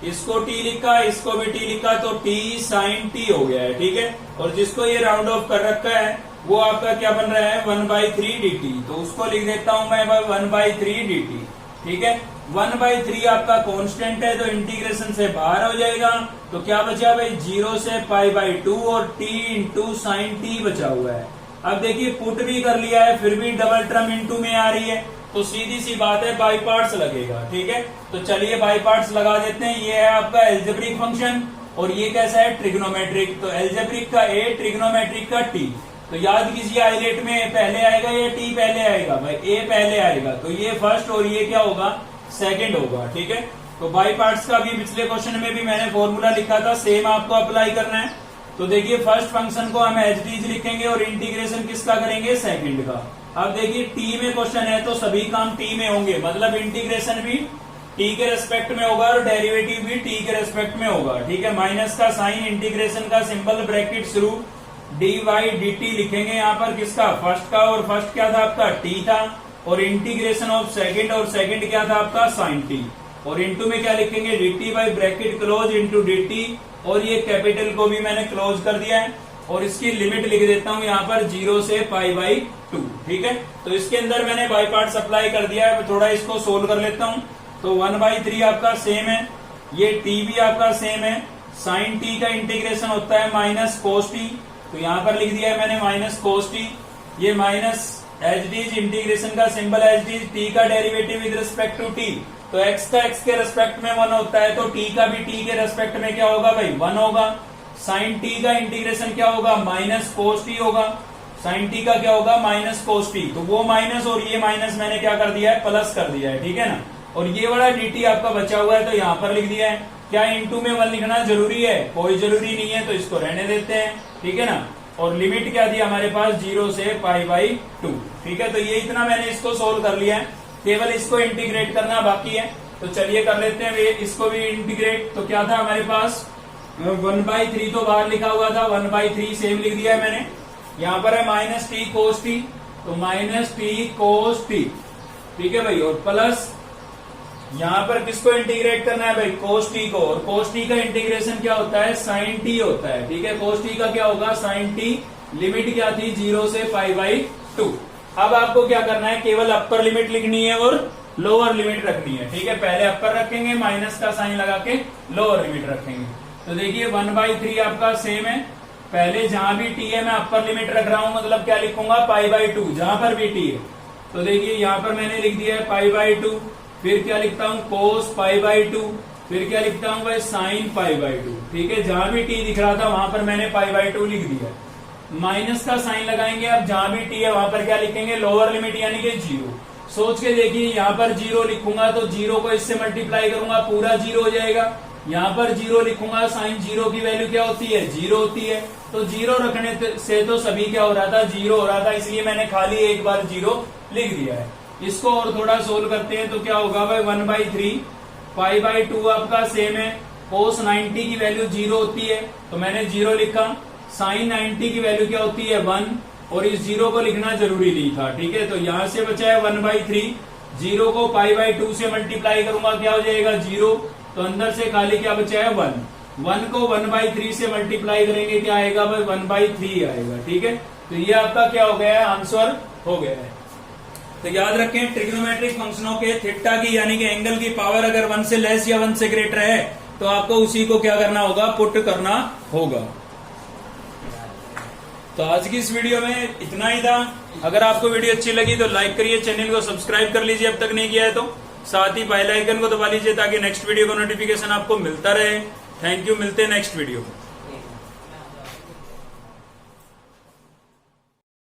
इसको t लिखा, इसको भी t लिखा, तो t साइन t हो गया है। ठीक है, और जिसको ये राउंड ऑफ कर रखा है वो आपका क्या बन रहा है, 1/3 dt। तो उसको लिख देता हूं मैं 1/3 dt। ठीक है, 1/3 आपका कांस्टेंट है, तो इंटीग्रेशन से बाहर हो जाएगा, तो क्या बचा भाई, 0 से π/2 और t इंटू साइन t बचा हुआ है। अब देखिए पुट भी कर लिया है, फिर भी डबल टर्म इंटू में आ रही है, तो सीधी सी बात है बाई पार्ट्स लगेगा। ठीक है, तो चलिए बाई पार्ट्स लगा देते हैं। ये है आपका एल्जेब्रिक फंक्शन, और ये कैसा है, ट्रिग्नोमेट्रिक। तो एल्जेब्रिक का a, ट्रिग्नोमेट्रिक का t। तो याद कीजिए आइलेट में पहले आएगा या t पहले आएगा भाई, a पहले आएगा, तो ये फर्स्ट और ये क्या होगा, सेकंड होगा। ठीक है, तो बाई पार्ट्स का भी पिछले क्वेश्चन में भी मैंने फॉर्मूला लिखा था, सेम आपको अप्लाई करना है। तो देखिए फर्स्ट फंक्शन को हम एज टीज लिखेंगे और इंटीग्रेशन किसका करेंगे, सेकंड का। अब देखिए t में क्वेश्चन है तो सभी काम t में होंगे, मतलब इंटीग्रेशन भी t के रेस्पेक्ट में होगा और डेरिवेटिव भी t के रेस्पेक्ट में होगा। ठीक है, माइनस का साइन, इंटीग्रेशन का सिंबल, ब्रैकेट शुरू, dy dt लिखेंगे यहाँ पर किसका, फर्स्ट का, और फर्स्ट क्या था आपका, t था, और इंटीग्रेशन ऑफ सेकंड, और सेकंड क्या था आपका, साइन t, और इंटू में क्या लिखेंगे, dt by bracket close into dt, और ये कैपिटल को भी मैंने क्लोज कर दिया है, और इसकी लिमिट लिख देता हूं यहाँ पर 0 से π/2। ठीक है, तो इसके अंदर मैंने बाई पार्ट्स अप्लाई कर दिया है, थोड़ा इसको सोल्व कर लेता हूं। तो 1/3 आपका सेम है, ये t भी आपका सेम है, साइन t का इंटीग्रेशन होता है माइनस कोस t, तो यहाँ पर लिख दिया है मैंने माइनस कोस t, ये माइनस एच डीज, इंटीग्रेशन का सिंबल एच डीज, t का derivative with respect to t, तो x का x के रेस्पेक्ट में 1 होता है, तो t का भी t के रेस्पेक्ट में क्या होगा भाई, 1 होगा। साइन t का इंटीग्रेशन क्या होगा, माइनस कोस t होगा, साइन t का क्या होगा, माइनस कोस t, तो वो माइनस और ये माइनस मैंने क्या कर दिया है, प्लस कर दिया है। ठीक है ना, और ये वाला dt आपका बचा हुआ है, तो यहाँ पर लिख दिया है। क्या इंटू में 1 लिखना जरूरी है, कोई जरूरी नहीं है, तो इसको रहने देते हैं। ठीक है ना, और लिमिट क्या थी हमारे पास, 0 से π/2। ठीक है, तो ये इतना मैंने इसको सोल्व कर लिया है, केवल इसको इंटीग्रेट करना बाकी है, तो चलिए कर लेते हैं इसको भी इंटीग्रेट। तो क्या था हमारे पास, 1/3 तो बाहर लिखा हुआ था, 1/3 सेम लिख दिया है मैंने। यहाँ पर है माइनस टी कोस टी, तो माइनस टी कोस टी। ठीक है भाई, और प्लस यहाँ पर किसको इंटीग्रेट करना है भाई, कोस टी को, और कोस टी का इंटीग्रेशन क्या होता है, साइन टी होता है। ठीक है, कोस टी का क्या होगा, साइन टी, लिमिट क्या थी, 0 से π/2। अब आपको क्या करना है, केवल अपर लिमिट लिखनी है और लोअर लिमिट रखनी है। ठीक है, पहले अपर रखेंगे, माइनस का साइन लगा के लोअर लिमिट रखेंगे। तो देखिए 1/3 आपका सेम है, पहले जहां भी टी है मैं अपर लिमिट रख रहा हूं, मतलब क्या लिखूंगा π/2 जहां पर भी टी है। तो देखिए यहां पर मैंने लिख दिया है π/2, फिर क्या लिखता हूं cos π/2, फिर क्या लिखता हूं भाई sin π/2। ठीक है, जहां भी टी दिख रहा था वहां पर मैंने π/2 लिख दिया। माइनस का साइन लगाएंगे, अब जहां भी टी है वहां पर क्या लिखेंगे, लोअर लिमिट यानी कि 0। सोच के देखिए यहाँ पर 0 लिखूंगा तो 0 को इससे मल्टीप्लाई करूंगा, पूरा 0 हो जाएगा। यहाँ पर 0 लिखूंगा, साइन 0 की वैल्यू क्या होती है, 0 होती है। तो 0 रखने से तो सभी क्या हो रहा था, 0 हो रहा था, इसलिए मैंने खाली एक बार 0 लिख दिया है। इसको और थोड़ा सोल्व करते हैं तो क्या होगा भाई, 1/3 π/2 आपका सेम है, cos 90 की वैल्यू 0 होती है तो मैंने 0 लिखा, साइन 90 की वैल्यू क्या होती है 1, और इस 0 को लिखना जरूरी नहीं था। ठीक है, तो यहां से बचा है 1/3, 0 को π/2 से मल्टीप्लाई करूंगा क्या हो जाएगा 0, तो अंदर से खाली क्या बचा है 1 को 1/3 से मल्टीप्लाई करेंगे क्या आएगा भाई 1/3 आएगा। ठीक है, तो ये आपका क्या हो गया है, आंसर हो गया है। तो याद रखें ट्रिग्नोमेट्रिक फंक्शनों के थीटा की यानी कि एंगल की पावर अगर 1 से लेस या 1 से ग्रेटर है तो आपको उसी को क्या करना होगा, पुट करना होगा। तो आज की इस वीडियो में इतना ही था। अगर आपको वीडियो अच्छी लगी तो लाइक करिए, चैनल को सब्सक्राइब कर लीजिए अब तक नहीं किया है तो, साथ ही बेल आइकन को दबा लीजिए ताकि नेक्स्ट वीडियो का नोटिफिकेशन आपको मिलता रहे। थैंक यू, मिलते हैं नेक्स्ट वीडियो में।